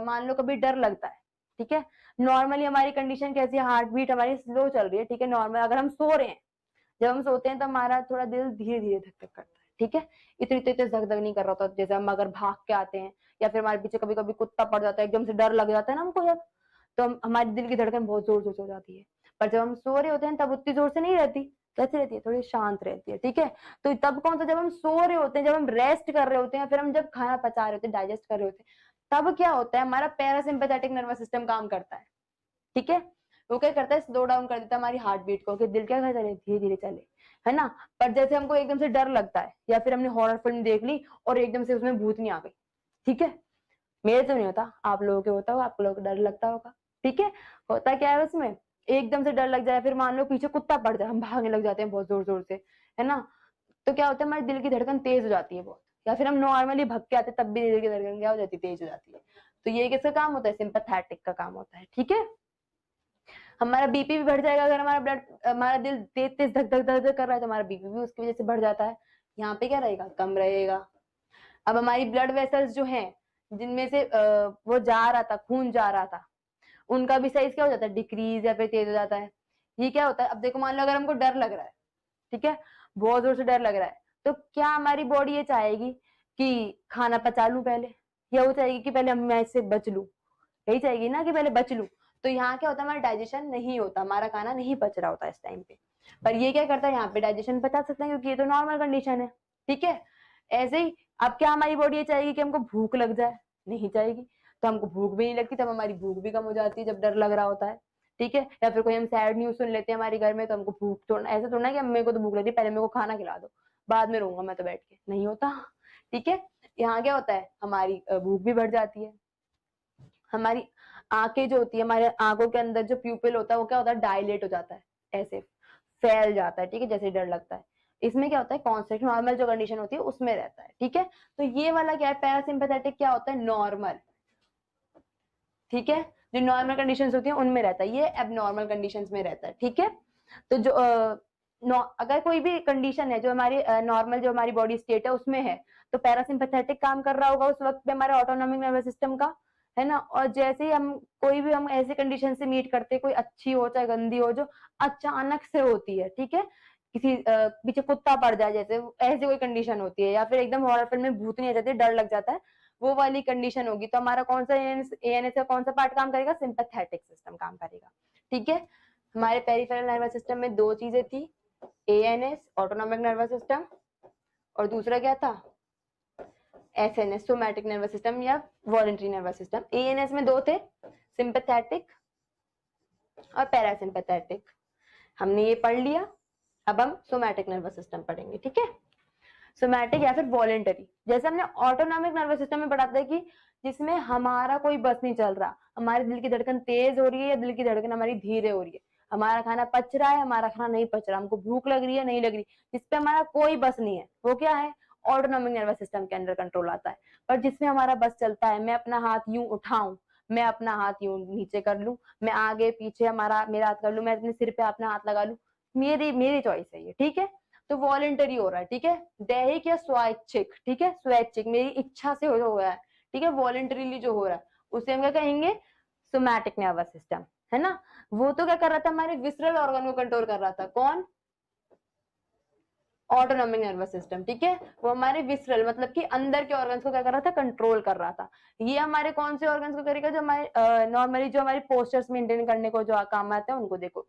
मान लो कभी डर लगता है, ठीक है। नॉर्मली हमारी कंडीशन कैसी है, हार्ट बीट हमारी स्लो चल रही है, ठीक है, नॉर्मल। अगर हम सो रहे हैं, जब हम सोते हैं तो हमारा थोड़ा दिल धीरे धीरे धक धक करता है, ठीक है, इतनी तेज धक धक नहीं कर रहा होता। जैसे हम अगर भाग के आते हैं या फिर हमारे पीछे कभी कभी कुत्ता पड़ जाता है, एकदम से डर लग जाता है ना हमको, जब तो हमारी दिल की धड़कन बहुत जोर से हो जाती है। पर जब हम सो रहे होते हैं तब उतनी जोर से नहीं रहती, कैसे रहती है, थोड़ी शांत रहती है, ठीक है। तो तब कौन सा, जब हम सो रहे होते हैं, जब हम रेस्ट कर रहे होते हैं, फिर हम जब खाना पचा रहे होते हैं, डाइजेस्ट कर रहे होते हैं, तब क्या होता है, हमारा पैरासिम्पैथेटिक नर्वस सिस्टम काम करता है, ठीक है। वो क्या करता है, स्लो डाउन कर देता है हमारी हार्ट बीट को, कि दिल क्या चले, धीरे धीरे चले, है ना। पर जैसे हमको एकदम से डर लगता है या फिर हमने हॉरर फिल्म देख ली और एकदम से उसमें भूतनी आ गई, ठीक है, मेरे तो नहीं होता, आप लोगों के होता होगा, आप लोगों को डर लगता होगा, ठीक है। होता क्या है उसमें, एकदम से डर लग जाए, फिर मान लो पीछे कुत्ता पड़ जाए, हम भागने लग जाते हैं बहुत जोर जोर से, है ना। तो क्या होता है, हमारे दिल की धड़कन तेज हो जाती है बहुत, या फिर हम नॉर्मली भग के आते तब भी दिल की धड़कन क्या हो जाती है, तेज हो जाती है। तो ये किसका काम होता है, सिंपैथेटिक का काम होता है, ठीक है। हमारा बीपी भी बढ़ जाएगा, अगर हमारा ब्लड, हमारा दिल तेज तेज धक धक धक धक कर रहा है तो हमारा बीपी भी उसकी वजह से बढ़ जाता है। यहाँ पे क्या रहेगा, कम रहेगा। अब हमारी ब्लड वेसल्स जो हैं, जिनमें से वो जा रहा था, खून जा रहा था, उनका भी साइज क्या हो जाता है, डिक्रीज या फिर तेज हो जाता है। ये क्या होता है, अब देखो मान लो अगर हमको डर लग रहा है, ठीक है, बहुत जोर से डर लग रहा है, तो क्या हमारी बॉडी ये चाहेगी कि खाना पचा लूं पहले, या वो चाहेगी कि पहले मैं इससे बच लूं, यही चाहेगी ना कि पहले बच लूं। तो यहाँ क्या होता है, हमारा डाइजेशन नहीं होता, हमारा खाना नहीं पच रहा होता इस टाइम पे। पर ये क्या करता है, यहाँ पे डाइजेशन पचा सकते हैं, क्योंकि ये तो नॉर्मल कंडीशन है, ठीक है। ऐसे ही अब क्या हमारी बॉडी ये चाहेगी कि हमको भूख लग जाए, नहीं चाहेगी, तो हमको भूख भी नहीं लगती, तब हमारी भूख भी कम हो जाती है जब डर लग रहा होता है, ठीक है। या फिर कोई हम सैड न्यूज सुन लेते हैं हमारे घर में, तो हमको भूख थोड़ा, ऐसा थोड़ा कि मेरे को तो भूख लगी, पहले मेरे को खाना खिला दो, बाद में रहूंगा मैं तो बैठ के, नहीं होता, ठीक है। यहाँ क्या होता है, हमारी भूख भी बढ़ जाती है। हमारी आंखें जो होती है, हमारे आंखों के अंदर जो प्यूपिल होता है वो क्या होता है, डायलेट हो जाता है, ऐसे फैल जाता है, ठीक है, जैसे डर लगता है। इसमें क्या होता है, कॉन्स्टेंट नॉर्मल जो कंडीशन होती है उसमें रहता है, ठीक है। तो ये वाला क्या है, पैरासिम्पैथेटिक क्या होता है, नॉर्मल, ठीक है, जो नॉर्मल कंडीशंस होती है उनमें रहता है, ये एबनॉर्मल कंडीशंस में रहता है, ठीक है। तो जो अगर कोई भी कंडीशन है जो हमारी नॉर्मल, जो हमारी बॉडी स्टेट है उसमें है, तो पैरासिम्पैथेटिक काम कर रहा होगा उस वक्त पे हमारे ऑटोनॉमिक नर्वस सिस्टम का, है ना। और जैसे ही हम कोई भी हम ऐसे कंडीशन से मीट करते हैं, कोई अच्छी हो चाहे गंदी हो, जो अचानक से होती है, ठीक है, किसी पीछे कुत्ता पड़ जाए, जैसे ऐसी कोई कंडीशन होती है, या फिर एकदम हॉरर फिल्म में भूतनी आ जाती है, डर लग जाता है, वो वाली कंडीशन होगी, तो हमारा कौन सा एएनएस का कौन सा पार्ट काम करेगा, सिंपैथेटिक सिस्टम काम करेगा, ठीक है। हमारे पेरिफेरल नर्वस सिस्टम में दो चीजें थी, एएनएस ऑटोनॉमिक नर्वस सिस्टम, और दूसरा क्या था, एसएनएस सोमैटिक नर्वस सिस्टम या वॉलंटरी नर्वस सिस्टम। एएनएस में दो थे, सिंपैथेटिक और पैरासिम्पैथेटिक, हमने ये पढ़ लिया। अब हम सोमैटिक नर्वस सिस्टम पढ़ेंगे, ठीक है। सोमैटिक या फिर वॉलेंटरी, जैसे हमने ऑटोनॉमिक नर्वस सिस्टम में पढ़ा था कि जिसमें हमारा कोई बस नहीं चल रहा, हमारे दिल की धड़कन तेज हो रही है या दिल की धड़कन हमारी धीरे हो रही है, हमारा खाना पच रहा है, हमारा खाना नहीं पच रहा, हमको भूख लग रही है नहीं लग रही, जिसपे हमारा कोई बस नहीं है, वो क्या है, ऑटोनॉमिक नर्वस सिस्टम के अंडर कंट्रोल आता है। पर जिसमें हमारा बस चलता है, मैं अपना हाथ यूं उठाऊं, मैं अपना हाथ यूं नीचे कर लूं, मैं आगे पीछे हमारा मेरा हाथ कर लूं, मैं अपने सिर पे अपना हाथ लगा लूं, मेरी मेरी चॉइस है ये, ठीक है। तो वॉलेंटरी हो रहा है, ठीक है, दैहिक या स्वैच्छिक, ठीक है, स्वैच्छिक मेरी इच्छा से हो रहा है, ठीक है, वॉलेंटरीली जो हो रहा है उसे हम क्या कहेंगे, सोमैटिक नर्वस सिस्टम, है ना। वो तो क्या कर रहा था, हमारे विसरल ऑर्गन को कंट्रोल कर रहा था, कौन, ऑटोनॉमिक नर्वस सिस्टम, ठीक है, वो हमारे विसरल मतलब कि अंदर के ऑर्गन्स को क्या कर रहा था, कंट्रोल कर रहा था। ये हमारे कौन से ऑर्गन्स को करेगा, जो हमारे नॉर्मली जो हमारी पोस्चर्स मेंटेन करने को जो काम आते हैं उनको देखो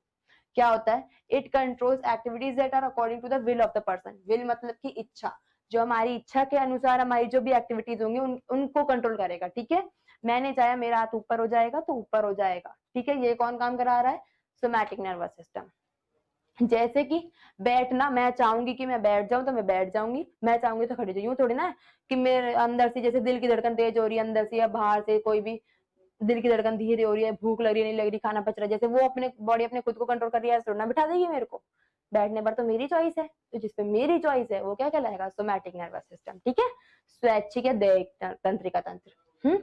क्या होता है, it controls activities that are according to the will of the person. Will मतलब की इच्छा, जो हमारी इच्छा के अनुसार हमारी जो भी एक्टिविटीज होंगी उनको कंट्रोल करेगा, ठीक है। मैंने चाहा मेरा हाथ ऊपर हो जाएगा तो ऊपर हो जाएगा, ठीक है, ये कौन काम करा रहा है, सोमैटिक नर्वस सिस्टम। जैसे कि बैठना, मैं चाहूंगी कि मैं बैठ जाऊं तो मैं बैठ जाऊंगी, मैं चाहूंगी तो खड़ी जाऊंगी, थोड़ी ना कि मेरे अंदर से जैसे दिल की धड़कन तेज हो रही है अंदर से या बाहर से कोई भी दिल की धड़कन धीरे हो रही है, भूख लग रही है नहीं लग रही, खाना पच रहा है, जैसे वो अपने बॉडी अपने खुद को कंट्रोल कर रही है, थोड़ा ना बिठा देगी मेरे को, बैठने पर तो मेरी चॉइस है, तो जिसपे मेरी चॉइस है वो क्या कहलाएगा, सोमैटिक नर्वस सिस्टम, ठीक है, स्वैच्छिक या दैहिक तंत्रिका तंत्र।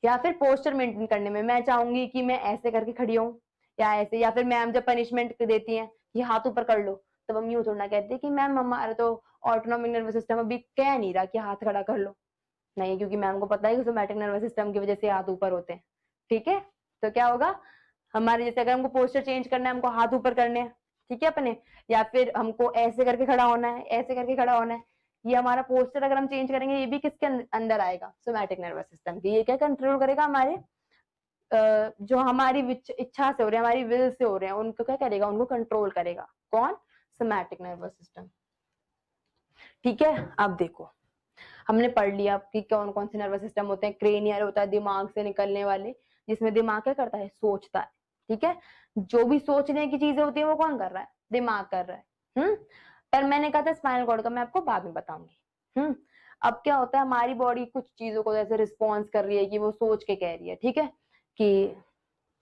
या फिर पोस्चर मेंटेन करने में, मैं चाहूंगी कि मैं ऐसे करके खड़ी हूँ या ऐसे, या फिर मैम जब पनिशमेंट देती हैं कि हाथ ऊपर कर लो, तब हम यूं थोड़ा ना कहते कि मैम हमारा तो ऑटोनॉमिक नर्वस सिस्टम अभी कह नहीं रहा कि हाथ खड़ा कर लो, नहीं, क्योंकि मैम को पता है कि सोमैटिक नर्वस सिस्टम की वजह से हाथ ऊपर होते हैं। ठीक है, तो क्या होगा हमारे, जैसे अगर हमको पोस्चर चेंज करना है, हमको हाथ ऊपर करने हैं, ठीक है अपने, या फिर हमको ऐसे करके खड़ा होना है, ऐसे करके खड़ा होना है, ये हमारा पोस्चर अगर हम चेंज करेंगे, ये भी किसके अंदर आएगा, सोमैटिक नर्वस सिस्टम की। ये क्या कंट्रोल करेगा, हमारे जो हमारी इच्छा से हो रहे हैं, हमारी विल से हो रहे हैं, उनको क्या करेगा, उनको कंट्रोल करेगा। कौन, सोमैटिक नर्वस सिस्टम। ठीक है, अब देखो हमने पढ़ लिया कि कौन कौन से नर्वस सिस्टम होते हैं। क्रेनियल होता है दिमाग से निकलने वाले, जिसमें दिमाग क्या करता है, सोचता है। ठीक है, जो भी सोचने की चीजें होती है वो कौन कर रहा है, दिमाग कर रहा है। पर मैंने कहा था स्पाइनल कॉर्ड का मैं आपको बाद में बताऊंगी। अब क्या होता है, हमारी बॉडी कुछ चीजों को जैसे रिस्पॉन्स कर रही है कि वो सोच के कह रही है। ठीक है, कि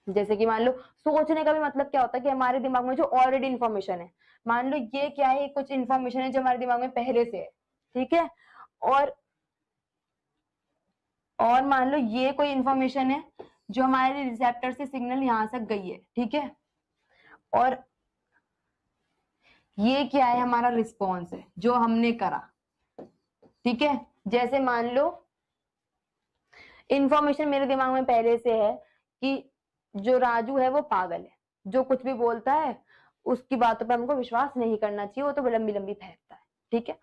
जैसे कि मान लो सोचने का भी मतलब क्या होता है कि हमारे दिमाग में जो ऑलरेडी इन्फॉर्मेशन है, मान लो ये क्या है, कुछ इन्फॉर्मेशन है जो हमारे दिमाग में पहले से है। ठीक है, और मान लो ये कोई इंफॉर्मेशन है जो हमारे रिसेप्टर से सिग्नल यहां तक गई है। ठीक है, और ये क्या है, हमारा रिस्पॉन्स है जो हमने करा। ठीक है, जैसे मान लो इंफॉर्मेशन मेरे दिमाग में पहले से है कि जो राजू है वो पागल है, जो कुछ भी बोलता है उसकी बातों पर हमको विश्वास नहीं करना चाहिए, वो तो लंबी लंबी फेंकता है। ठीक है,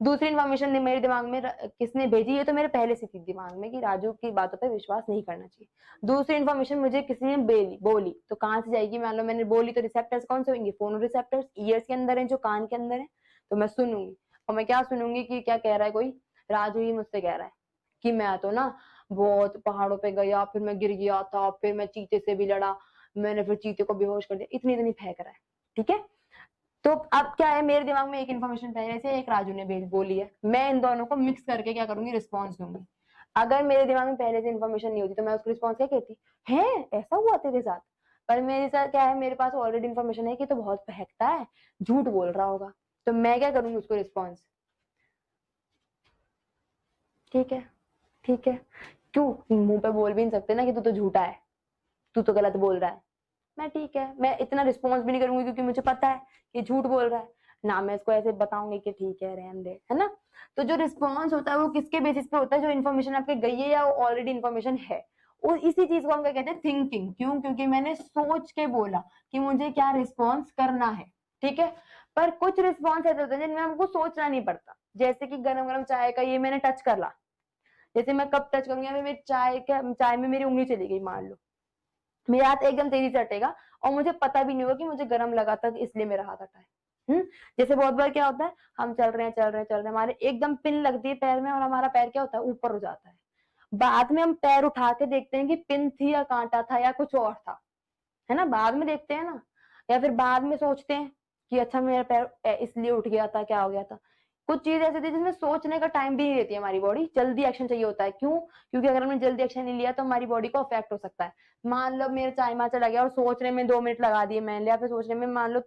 दूसरी इन्फॉर्मेशन मेरे दिमाग में किसने भेजी, ये तो मेरे पहले से थी दिमाग में कि राजू की बातों पे विश्वास नहीं करना चाहिए। दूसरी इन्फॉर्मेशन मुझे किसी ने बोली, तो कहां से जाएगी, मान लो मैंने बोली तो रिसेप्टर्स कौन से होंगे, फोनो रिसेप्टर्स, ईयर्स के अंदर है, जो कान के अंदर है। तो मैं सुनूंगी, और मैं क्या सुनूंगी कि क्या कह रहा है कोई, राजू ही मुझसे कह रहा है कि मैं तो ना बहुत पहाड़ों पे गया, फिर मैं गिर गया था, फिर मैं चीते से भी लड़ा, मैंने फिर चीते को बेहोश कर दिया, इतनी इतनी फेंक रहा है। ठीक है, तो अब क्या है, मेरे दिमाग में एक इन्फॉर्मेशन पहले से एक राजू ने बोली है, मैं इन दोनों को मिक्स करके क्या करूंगी, रिस्पॉन्स दूंगी। अगर मेरे दिमाग में पहले से इन्फॉर्मेशन नहीं होती तो मैं उसको रिस्पॉन्स क्या कहती है, ऐसा हुआ तेरे साथ। पर मेरे साथ क्या है, मेरे पास ऑलरेडी इन्फॉर्मेशन है कि तो बहुत बहकता है, झूठ बोल रहा होगा, तो मैं क्या करूंगी, उसको रिस्पॉन्स। ठीक है, ठीक है, क्यों मुंह पे बोल भी नहीं सकते ना कि तू तो झूठा है, तू तो गलत बोल रहा है। मैं ठीक है, मैं इतना रिस्पॉन्स भी नहीं करूंगी क्योंकि मुझे पता है कि झूठ बोल रहा है ना, मैं इसको ऐसे बताऊंगी कि ठीक है रहने दे, है ना। तो जो रिस्पॉन्स होता है वो किसके बेसिस पे होता है, जो इन्फॉर्मेशन आपके गई है या ऑलरेडी इन्फॉर्मेशन है, और इसी चीज को हम क्या कहते हैं, थिंकिंग। क्यों, क्योंकि मैंने सोच के बोला कि मुझे क्या रिस्पॉन्स करना है। ठीक है, पर कुछ रिस्पॉन्स ऐसे होते हैं जिनमें हमको सोचना नहीं पड़ता, जैसे कि गरम गरम चाय का ये मैंने टच कर ला, जैसे मैं कब टच करूंगी, मेरी चाय में मेरी उंगली चली गई मान लो, मेरा हाथ एकदम तेजी से हटेगा और मुझे पता भी नहीं होगा कि मुझे गर्म लगा था इसलिए मेरा हाथ हटा है। जैसे बहुत बार क्या होता है, हम चल रहे हैं चल रहे हैं चल रहे हैं, हमारे एकदम पिन लगती है पैर में और हमारा पैर क्या होता है, ऊपर हो जाता है। बाद में हम पैर उठा के देखते हैं कि पिन थी या कांटा था या कुछ और था, है ना, बाद में देखते हैं ना, या फिर बाद में सोचते हैं कि अच्छा मेरा पैर इसलिए उठ गया था, क्या हो गया था। कुछ चीज ऐसी थी जिसमें सोचने का टाइम भी नहीं देती है हमारी बॉडी, जल्दी एक्शन चाहिए होता है। क्यों, क्योंकि अगर हमने जल्दी एक्शन नहीं लिया तो हमारी बॉडी को अफेक्ट हो सकता है। मान लो मेरा टाइमर चला गया और सोचने में 2 मिनट लगा दिए मैंने, या फिर सोचने में मान लो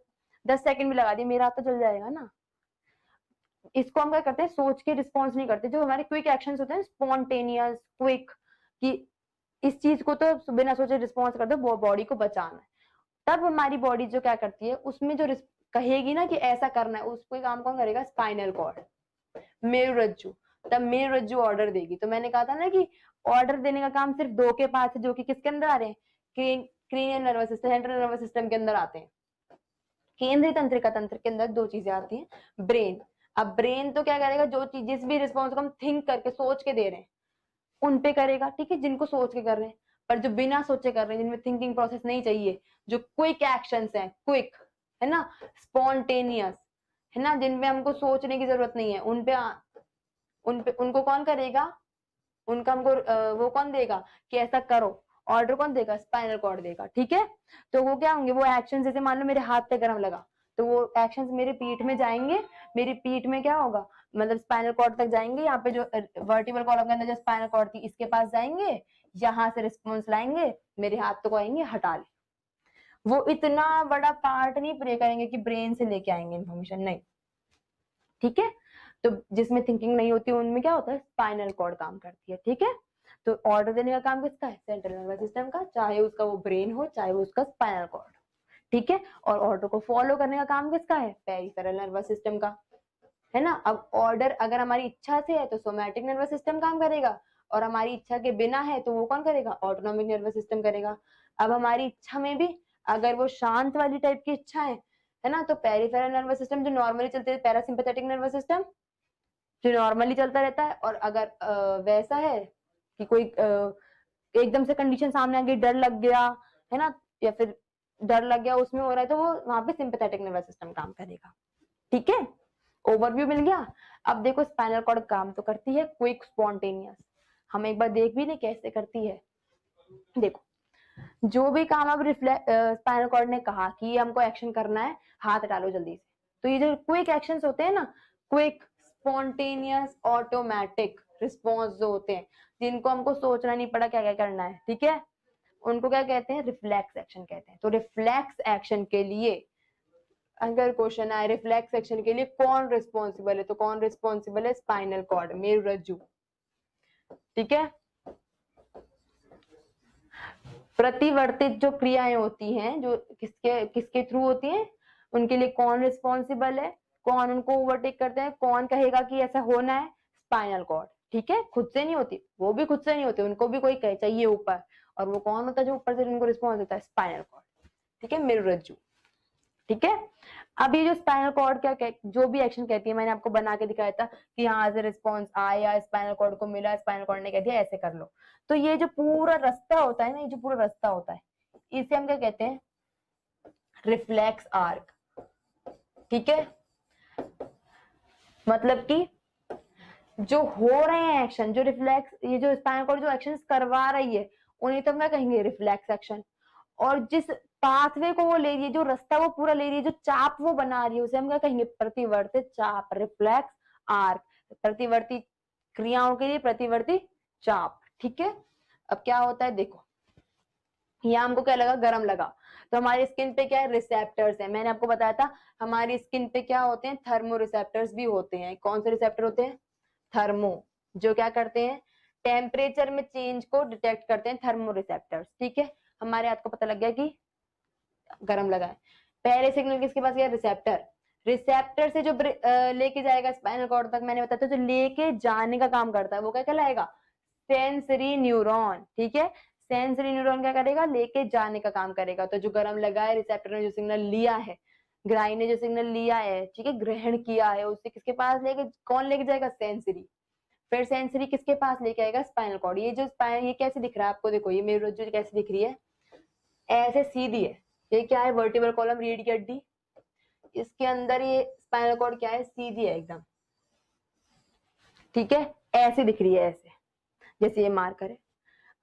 10 सेकंड भी लगा दिए, मेरा हाथ तो जल जाएगा ना। इसको हम क्या करते हैं, सोच के रिस्पॉन्स नहीं करते। जो हमारे क्विक एक्शन होते हैं, स्पॉन्टेनियस क्विक, कि इस चीज को तो बिना सोचे रिस्पॉन्स कर दो, बॉडी को बचाना है, तब हमारी बॉडी जो क्या करती है, उसमें जो कहेगी ना कि ऐसा करना है, उसको काम कौन करेगा, स्पाइनल कॉर्ड, मेरुरज्जु। तब मेरुरज्जु ऑर्डर देगी। तो मैंने कहा था ना कि ऑर्डर देने का काम सिर्फ 2 के पास है, जो कि किसके अंदर आ रहे हैं, cranial nervous system, central nervous system के अंदर आते हैं। केंद्रीय तंत्रिका तंत्र के अंदर 2 चीजें आती हैं, ब्रेन। अब ब्रेन तो क्या करेगा, जो चीज जिस भी रिस्पॉन्स को हम थिंक करके सोच के दे रहे हैं उन पे करेगा। ठीक है, जिनको सोच के कर रहे हैं, पर जो बिना सोचे कर रहे हैं, जिनमें थिंकिंग प्रोसेस नहीं चाहिए, जो क्विक एक्शंस हैं, क्विक, है ना, स्पॉन्टेनियस, है ना, जिनमें हमको सोचने की जरूरत नहीं है, उनपे उनको कौन करेगा, उनका हमको वो कौन देगा कि ऐसा करो, ऑर्डर कौन देगा, स्पाइनल कॉर्ड देगा। ठीक है, तो वो क्या होंगे, वो एक्शन, जैसे मान लो मेरे हाथ पे गर्म लगा तो वो एक्शंस मेरे पीठ में जाएंगे, मेरी पीठ में क्या होगा, मतलब स्पाइनल कॉर्ड तक जाएंगे, यहाँ पे जो वर्टिबल कॉलम के अंदर जो स्पाइनल कॉर्ड थी इसके पास जाएंगे, यहाँ से रिस्पॉन्स लाएंगे, मेरे हाथ को आएंगे हटा ले। वो इतना बड़ा पार्ट नहीं प्ले करेंगे कि ब्रेन से लेके आएंगे इन्फॉर्मेशन, नहीं। ठीक है, तो जिसमें थिंकिंग नहीं होती उनमें क्या होता है, स्पाइनल कॉर्ड काम करती है। ठीक है, तो ऑर्डर देने का काम किसका है? सेंट्रल नर्वस सिस्टम का, चाहे उसका वो ब्रेन हो चाहे वो उसका स्पाइनल कॉर्ड, ठीक है। और ऑर्डर को फॉलो करने का काम किसका है? पेरिफेरल नर्वस सिस्टम का, है ना। अब ऑर्डर अगर हमारी इच्छा से है तो सोमैटिक नर्वस सिस्टम काम करेगा, और हमारी इच्छा के बिना है तो वो कौन करेगा? ऑटोनॉमिक नर्वस सिस्टम करेगा। अब हमारी इच्छा में भी अगर वो शांत वाली टाइप की इच्छा है ना, तो पेरिफेरल नर्वस सिस्टम जो नॉर्मली चलती है, पैरासिम्पैथेटिक नर्वस सिस्टम जो नॉर्मली चलता रहता है। और अगर वैसा है कि कोई एकदम से कंडीशन सामने आ गई, डर लग गया है ना, या फिर डर लग गया उसमें हो रहा है, तो वो वहां पे सिंपैथेटिक नर्वस सिस्टम काम करेगा, ठीक है। ओवरव्यू मिल गया। अब देखो स्पाइनल कॉर्ड काम तो करती है क्विक स्पॉन्टेनियस, हम एक बार देख भी नहीं कैसे करती है। देखो जो भी काम अब स्पाइनल कॉर्ड ने कहा कि हमको एक्शन करना है, हाथ हटा लो जल्दी से। तो ये जो क्विक एक्शंस होते हैं ना, क्विक स्पॉन्टेनियस ऑटोमेटिक रिस्पॉन्स जो होते हैं, जिनको हमको सोचना नहीं पड़ा क्या क्या करना है, ठीक है, उनको क्या कहते हैं? रिफ्लेक्स एक्शन कहते हैं। तो रिफ्लेक्स एक्शन के लिए अगर क्वेश्चन आए रिफ्लेक्स एक्शन के लिए कौन रिस्पॉन्सिबल है, तो कौन रिस्पॉन्सिबल है? स्पाइनल कॉर्ड, मेरुरज्जु, ठीक है। प्रतिवर्तित जो क्रियाएं होती हैं जो किसके किसके थ्रू होती हैं, उनके लिए कौन रिस्पॉन्सिबल है, कौन उनको ओवरटेक करते हैं, कौन कहेगा कि ऐसा होना है? स्पाइनल कॉर्ड, ठीक है। खुद से नहीं होती, वो भी खुद से नहीं होती, उनको भी कोई कहे चाहिए ऊपर, और वो कौन होता है जो ऊपर से उनको रिस्पॉन्स देता है? स्पाइनल कॉर्ड, ठीक है, मेरुरज्जु, ठीक है। अब ये जो स्पाइनल कॉर्ड क्या जो भी एक्शन कहती है, मैंने आपको बना के दिखाया था कि यहाँ से रिस्पॉन्स आया, स्पाइनल कॉर्ड को मिला, स्पाइनल कॉर्ड ने कह दिया ऐसे कर लो। तो ये जो पूरा रास्ता होता है ना, ये जो पूरा रास्ता होता है, इसे हम क्या कहते हैं? रिफ्लेक्स आर्क, ठीक है। मतलब कि जो हो रहे हैं एक्शन, जो रिफ्लेक्स, ये जो स्पाइनल कॉर्ड जो एक्शन करवा रही है, उन्हें तो हम क्या कहेंगे? Reflex action. और जिस पाथवे को वो ले रही है, जो रास्ता वो पूरा ले रही है, जो चाप वो बना रही है, उसे हम क्या कहेंगे? प्रतिवर्ती चाप, रिफ्लेक्स आर्क। प्रतिवर्ती क्रियाओं के लिए प्रतिवर्ती चाप, ठीक है। अब क्या होता है देखो, यहाँ हमको क्या लगा? गरम लगा, तो हमारी स्किन पे क्या है? रिसेप्टर्स है। मैंने आपको बताया था हमारी स्किन पे क्या होते हैं? थर्मो रिसेप्टर्स भी होते हैं। कौन से रिसेप्टर होते हैं? थर्मो, जो क्या करते हैं? टेम्परेचर में चेंज को डिटेक्ट करते हैं, थर्मो रिसेप्टर्स, ठीक है। हमारे हाथ को पता लग गया कि गरम लगा है। पहले सिग्नल किसके पास गया? रिसेप्टर। रिसेप्टर से जो लेके जाएगा स्पाइनल कॉर्ड तक, मैंने बताया था जो लेके जाने का काम करता है वो क्या कहलाएगा? सेंसरी न्यूरॉन, ठीक है। सेंसरी न्यूरॉन क्या करेगा? लेके जाने का काम करेगा। तो जो गरम लगा है, रिसेप्टर ने जो सिग्नल लिया है, ग्राइन ने जो सिग्नल लिया है, ठीक है, ग्रहण किया है, उससे किसके पास लेके, कौन लेके जाएगा? सेंसरी। फिर सेंसरी किसके पास लेके आएगा? Spinal cord. ये जो स्पाइन, ये कैसे दिख रहा है आपको? देखो ये मेरुरज्जु कैसे दिख रही है? ऐसे सीधी है। ये क्या है? वर्टिब्रल कॉलम, रीढ़ की हड्डी। इसके अंदर ये स्पाइनल कॉर्ड क्या है? सीधी है एकदम, ठीक है। ऐसे दिख रही है, ऐसे जैसे ये मार्कर है।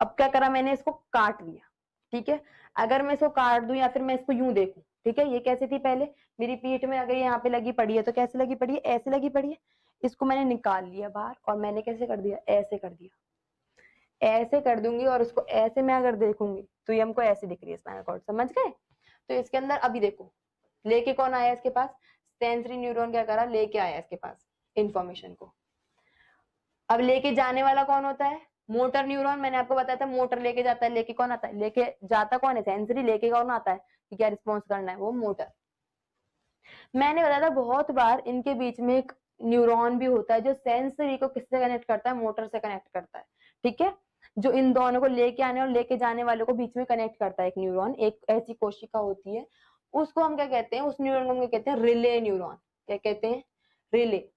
अब क्या करा मैंने? इसको काट लिया, ठीक है। अगर मैं इसको काट दूं या फिर मैं इसको यूं देखूं, ठीक है, ये कैसे थी पहले मेरी पीठ में, अगर यहाँ पे लगी पड़ी है तो कैसे लगी पड़ी है? ऐसे लगी पड़ी है। इसको मैंने निकाल लिया बाहर, और मैंने कैसे कर दिया? ऐसे कर दिया। ऐसे कर दूंगी और उसको ऐसे मैं अगर देखूंगी तो ये हमको ऐसे दिख रही है स्पाइनल कॉर्ड, समझ गए? तो इसके अंदर अभी देखो लेके कौन आया इसके पास? सेंसरी न्यूरॉन क्या करा? लेके आया इसके पास इंफॉर्मेशन को। अब लेके जाने वाला कौन होता है? Motor neuron. मैंने आपको बताया था मोटर लेके जाता है, लेके कौन आता है? लेके जाता कौन है? सेंसरी। लेके कौन आता है कि क्या रिस्पॉन्स करना है? वो मोटर। मैंने बताया था बहुत बार इनके बीच में एक न्यूरॉन भी होता है जो सेंसरी को किससे कनेक्ट करता है? मोटर से कनेक्ट करता है, ठीक है। जो इन दोनों को लेके आने और लेके जाने वालों को बीच में कनेक्ट करता है एक न्यूरॉन, एक ऐसी कोशिका होती है, उसको हम क्या कहते हैं? उस न्यूरॉन को हम क्या कहते हैं? Relay neuron. क्या कहते हैं? Relay,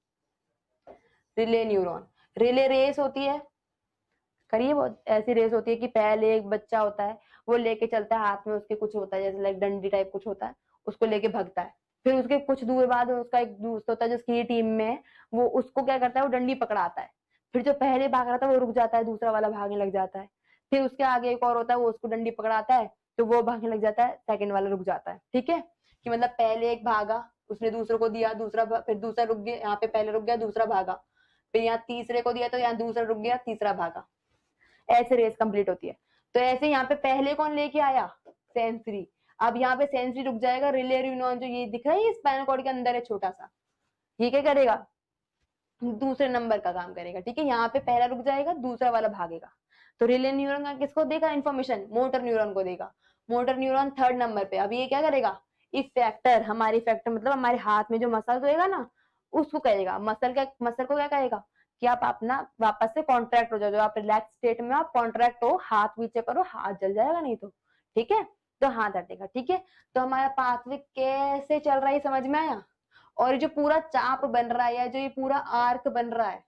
relay neuron. Relay race होती है, करिए, बहुत ऐसी रेस होती है कि पहले एक बच्चा होता है, वो लेके चलता है, हाथ में उसके कुछ होता है जैसे लाइक डंडी टाइप कुछ होता है, उसको लेके भागता है। फिर उसके कुछ दूर बाद उसका एक दोस्त होता है जो उसकी टीम में है, वो उसको क्या करता है? वो डंडी पकड़ाता है। फिर जो पहले भाग रहा था वो रुक जाता है, दूसरा वाला भागने लग जाता है। फिर उसके आगे एक और होता है, वो उसको डंडी पकड़ाता है, तो वो भागने लग जाता है, सेकंड वाला रुक जाता है, ठीक है। कि मतलब पहले एक भागा, उसने दूसरे को दिया, दूसरा फिर दूसरा रुक गया, यहाँ पे पहले रुक गया, दूसरा भागा, फिर यहाँ तीसरे को दिया तो यहाँ दूसरा रुक गया, तीसरा भागा, ऐसे रेस कंप्लीट होती है। तो ऐसे यहाँ पे पहले कौन लेके आया? सेंसरी। अब यहाँ पे सेंसरी रुक जाएगा, रिले न्यूरॉन जो ये दिख रहा है स्पाइनल कॉर्ड के अंदर है छोटा सा, ये क्या करेगा? दूसरे नंबर का काम करेगा, ठीक है। यहाँ पे पहला रुक जाएगा, दूसरा वाला भागेगा। तो रिले न्यूरॉन का किसको देगा इन्फॉर्मेशन, मोटर न्यूरॉन को देगा। मोटर न्यूरॉन 3rd नंबर पे। अब ये क्या करेगा, इफेक्टर, हमारे इफेक्टर मतलब हमारे हाथ में जो मसल होएगा ना उसको कहेगा, मसल को क्या कहेगा कि आप अपना वापस से कॉन्ट्रैक्ट हो जाओ, जो आप रिलैक्स स्टेट में आप कॉन्ट्रैक्ट हो, हाथ पीछे करो, हाथ जल जाएगा नहीं तो, ठीक है, तो हाथ हटेगा, ठीक है। तो हमारा पाथवे कैसे चल रहा है समझ में आया। और जो पूरा चाप बन रहा है या जो ये पूरा आर्क बन रहा है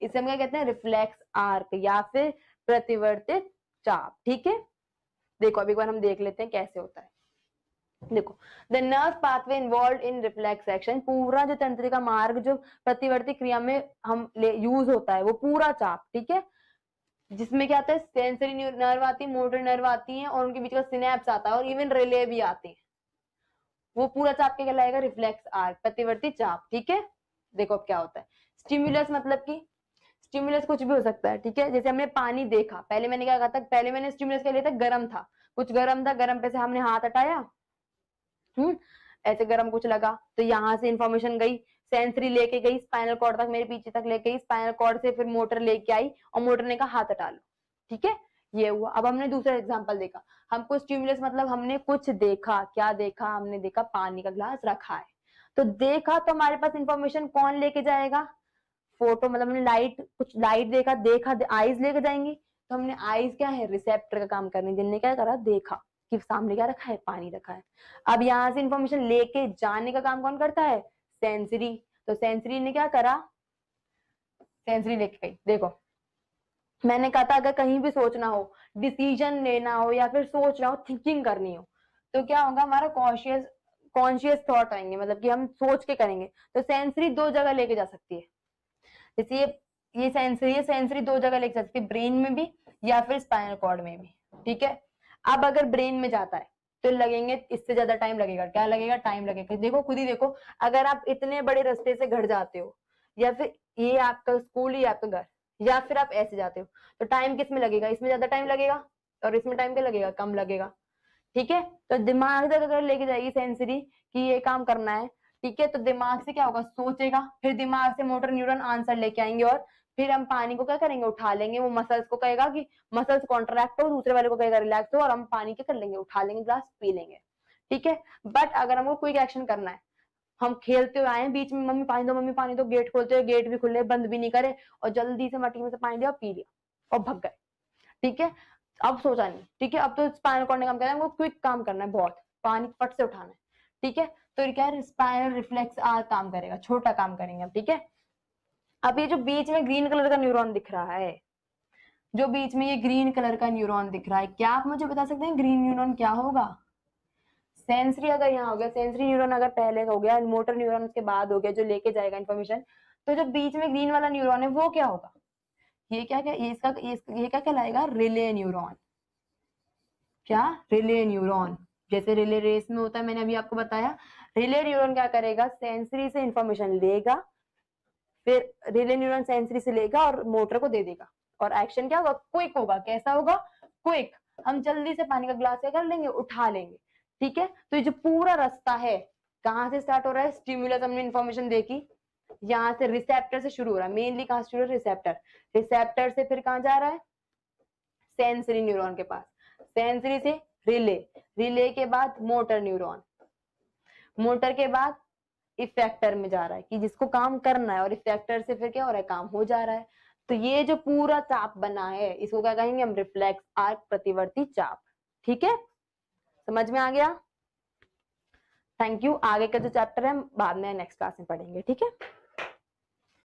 इसे हम क्या कहते हैं, रिफ्लेक्स आर्क या फिर प्रतिवर्तित चाप, ठीक है। देखो अभी एक बार हम देख लेते हैं कैसे होता है। देखो, the nerve pathway involve in reflex action, पूरा जो तंत्रिका मार्ग जो प्रतिवर्ती क्रिया में हम यूज होता है वो पूरा चाप, ठीक है, जिसमें क्या आता है, सेंसरी नर्व आती है, मोटर नर्व आती है और उनके बीच का सिनेप्स आता है और इवन रिले भी आते हैं, वो पूरा चाप क्या कहलाएगा, रिफ्लेक्स आर्क, प्रतिवर्ती चाप, ठीक है। देखो अब क्या होता है, स्टिमुलस मतलब कि स्टिमुलस कुछ भी हो सकता है, ठीक है। जैसे हमने पानी देखा, पहले मैंने क्या कहा था, पहले मैंने स्टिमुलस क्या लिया था, गर्म था, कुछ गर्म था, गर्म पे से हमने हाथ हटाया, ऐसे गर्म कुछ लगा तो यहाँ से इंफॉर्मेशन गई, सेंसरी लेके गई स्पाइनल कॉर्ड तक, मेरे पीछे तक लेके गई, स्पाइनल कॉर्ड से फिर मोटर लेके आई और मोटर ने कहा हाथ हटा लो, ठीक है, ये हुआ। अब हमने दूसरा एग्जांपल देखा, हमको स्टिमुलस मतलब हमने कुछ देखा, क्या देखा, हमने देखा पानी का ग्लास रखा है, तो देखा तो हमारे पास इंफॉर्मेशन कौन लेके जाएगा, फोटो मतलब हमने लाइट, कुछ लाइट देखा, आईज लेके जाएंगी, तो हमने आईज क्या है, रिसेप्टर का काम करनी, जिनने क्या करा, देखा कि सामने क्या रखा है, पानी रखा है। अब यहाँ से इंफॉर्मेशन लेके जाने का काम कौन करता है, सेंसरी, तो सेंसरी ने क्या करा, सेंसरी लेके गई। देखो मैंने कहा था अगर कहीं भी सोचना हो, डिसीजन लेना हो या फिर सोचना हो, थिंकिंग करनी हो, तो क्या होगा, हमारा कॉन्शियस थॉट आएंगे, मतलब कि हम सोच के करेंगे, तो सेंसरी 2 जगह लेके जा सकती है। जैसे ये सेंसरी 2 जगह लेके जा सकती है, ब्रेन में भी या फिर स्पाइनल कॉर्ड में भी, ठीक है। अब अगर ब्रेन में जाता है तो लगेंगे, इससे ज्यादा टाइम लगेगा, क्या लगेगा, टाइम लगेगा। देखो खुद ही देखो, अगर आप इतने बड़े रास्ते से घर जाते हो या फिर ये आपका स्कूल ही आपका घर, या फिर आप ऐसे जाते हो, तो टाइम किस में लगेगा, इसमें ज्यादा टाइम लगेगा और इसमें टाइम क्या लगेगा, कम लगेगा, ठीक है। तो दिमाग तक अगर लेके जाएगी सेंसरी कि ये काम करना है, ठीक है, तो दिमाग से क्या होगा, सोचेगा, फिर दिमाग से मोटर न्यूरॉन आंसर लेके आएंगे और फिर हम पानी को क्या करेंगे, उठा लेंगे, वो मसल्स को कहेगा कि मसल्स कॉन्ट्रैक्ट हो, दूसरे वाले को कहेगा रिलैक्स हो, और हम पानी क्या कर लेंगे, उठा लेंगे, ग्लास पी लेंगे, ठीक है। बट अगर हमको क्विक एक्शन करना है, हम खेलते हुए आए बीच में, मम्मी पानी दो, मम्मी पानी दो, गेट खोलते हुए, गेट भी खुले, बंद भी नहीं करे, और जल्दी से मटकी में से पानी दिया, पी लिया और भग गए, ठीक है। अब सोचा नहीं, ठीक है, अब तो स्पाइनल कॉर्ड ने काम करना है, हमको क्विक काम करना है, बहुत पानी फट से उठाना है, ठीक है। तो क्या है, स्पाइनल रिफ्लेक्स आर काम करेगा, छोटा काम करेंगे अब, ठीक है। अब ये जो बीच में ग्रीन कलर का न्यूरॉन दिख रहा है, जो बीच में ये ग्रीन कलर का न्यूरॉन दिख रहा है, क्या आप मुझे बता सकते हैं ग्रीन न्यूरॉन क्या होगा, सेंसरी अगर यहाँ हो गया, सेंसरी न्यूरॉन अगर पहले हो गया, मोटर न्यूरॉन उसके बाद हो गया जो लेके जाएगा इन्फॉर्मेशन, तो जो बीच में ग्रीन वाला न्यूरॉन है वो क्या होगा, ये क्या क्या ये क्या कहलाएगा, रिले न्यूरॉन, क्या, रिले न्यूरॉन। जैसे रिले रेस में होता है, मैंने अभी आपको बताया, रिले न्यूरॉन क्या करेगा, सेंसरी से इंफॉर्मेशन लेगा, फिर रिले न्यूरॉन सेंसरी से लेगा और मोटर को दे देगा, और एक्शन क्या होगा, क्विक होगा, कैसा होगा, क्विक, हम जल्दी से पानी का ग्लास क्या कर लेंगे, उठा लेंगे, ठीक है। तो ये जो पूरा रास्ता है कहाँ से स्टार्ट हो रहा है, स्टिमुलस हमने इंफॉर्मेशन देखी, यहाँ से रिसेप्टर से शुरू हो रहा है, मेनली कहाँ से शुरू हो रहा है, रिसेप्टर, रिसेप्टर से फिर कहाँ जा रहा है, सेंसरी न्यूरॉन के पास, सेंसरी से रिले, रिले के बाद मोटर न्यूरॉन, मोटर के बाद इफेक्टर में जा रहा है कि जिसको काम करना है, और इफेक्टर से फिर क्या हो रहा है, काम हो जा रहा है। तो ये जो पूरा चाप बना है इसको क्या कहेंगे हम, रिफ्लेक्स आर्क, प्रतिवर्ती चाप, ठीक है, समझ में आ गया। Thank you. आगे का जो चैप्टर है बाद में नेक्स्ट क्लास में पढ़ेंगे, ठीक है।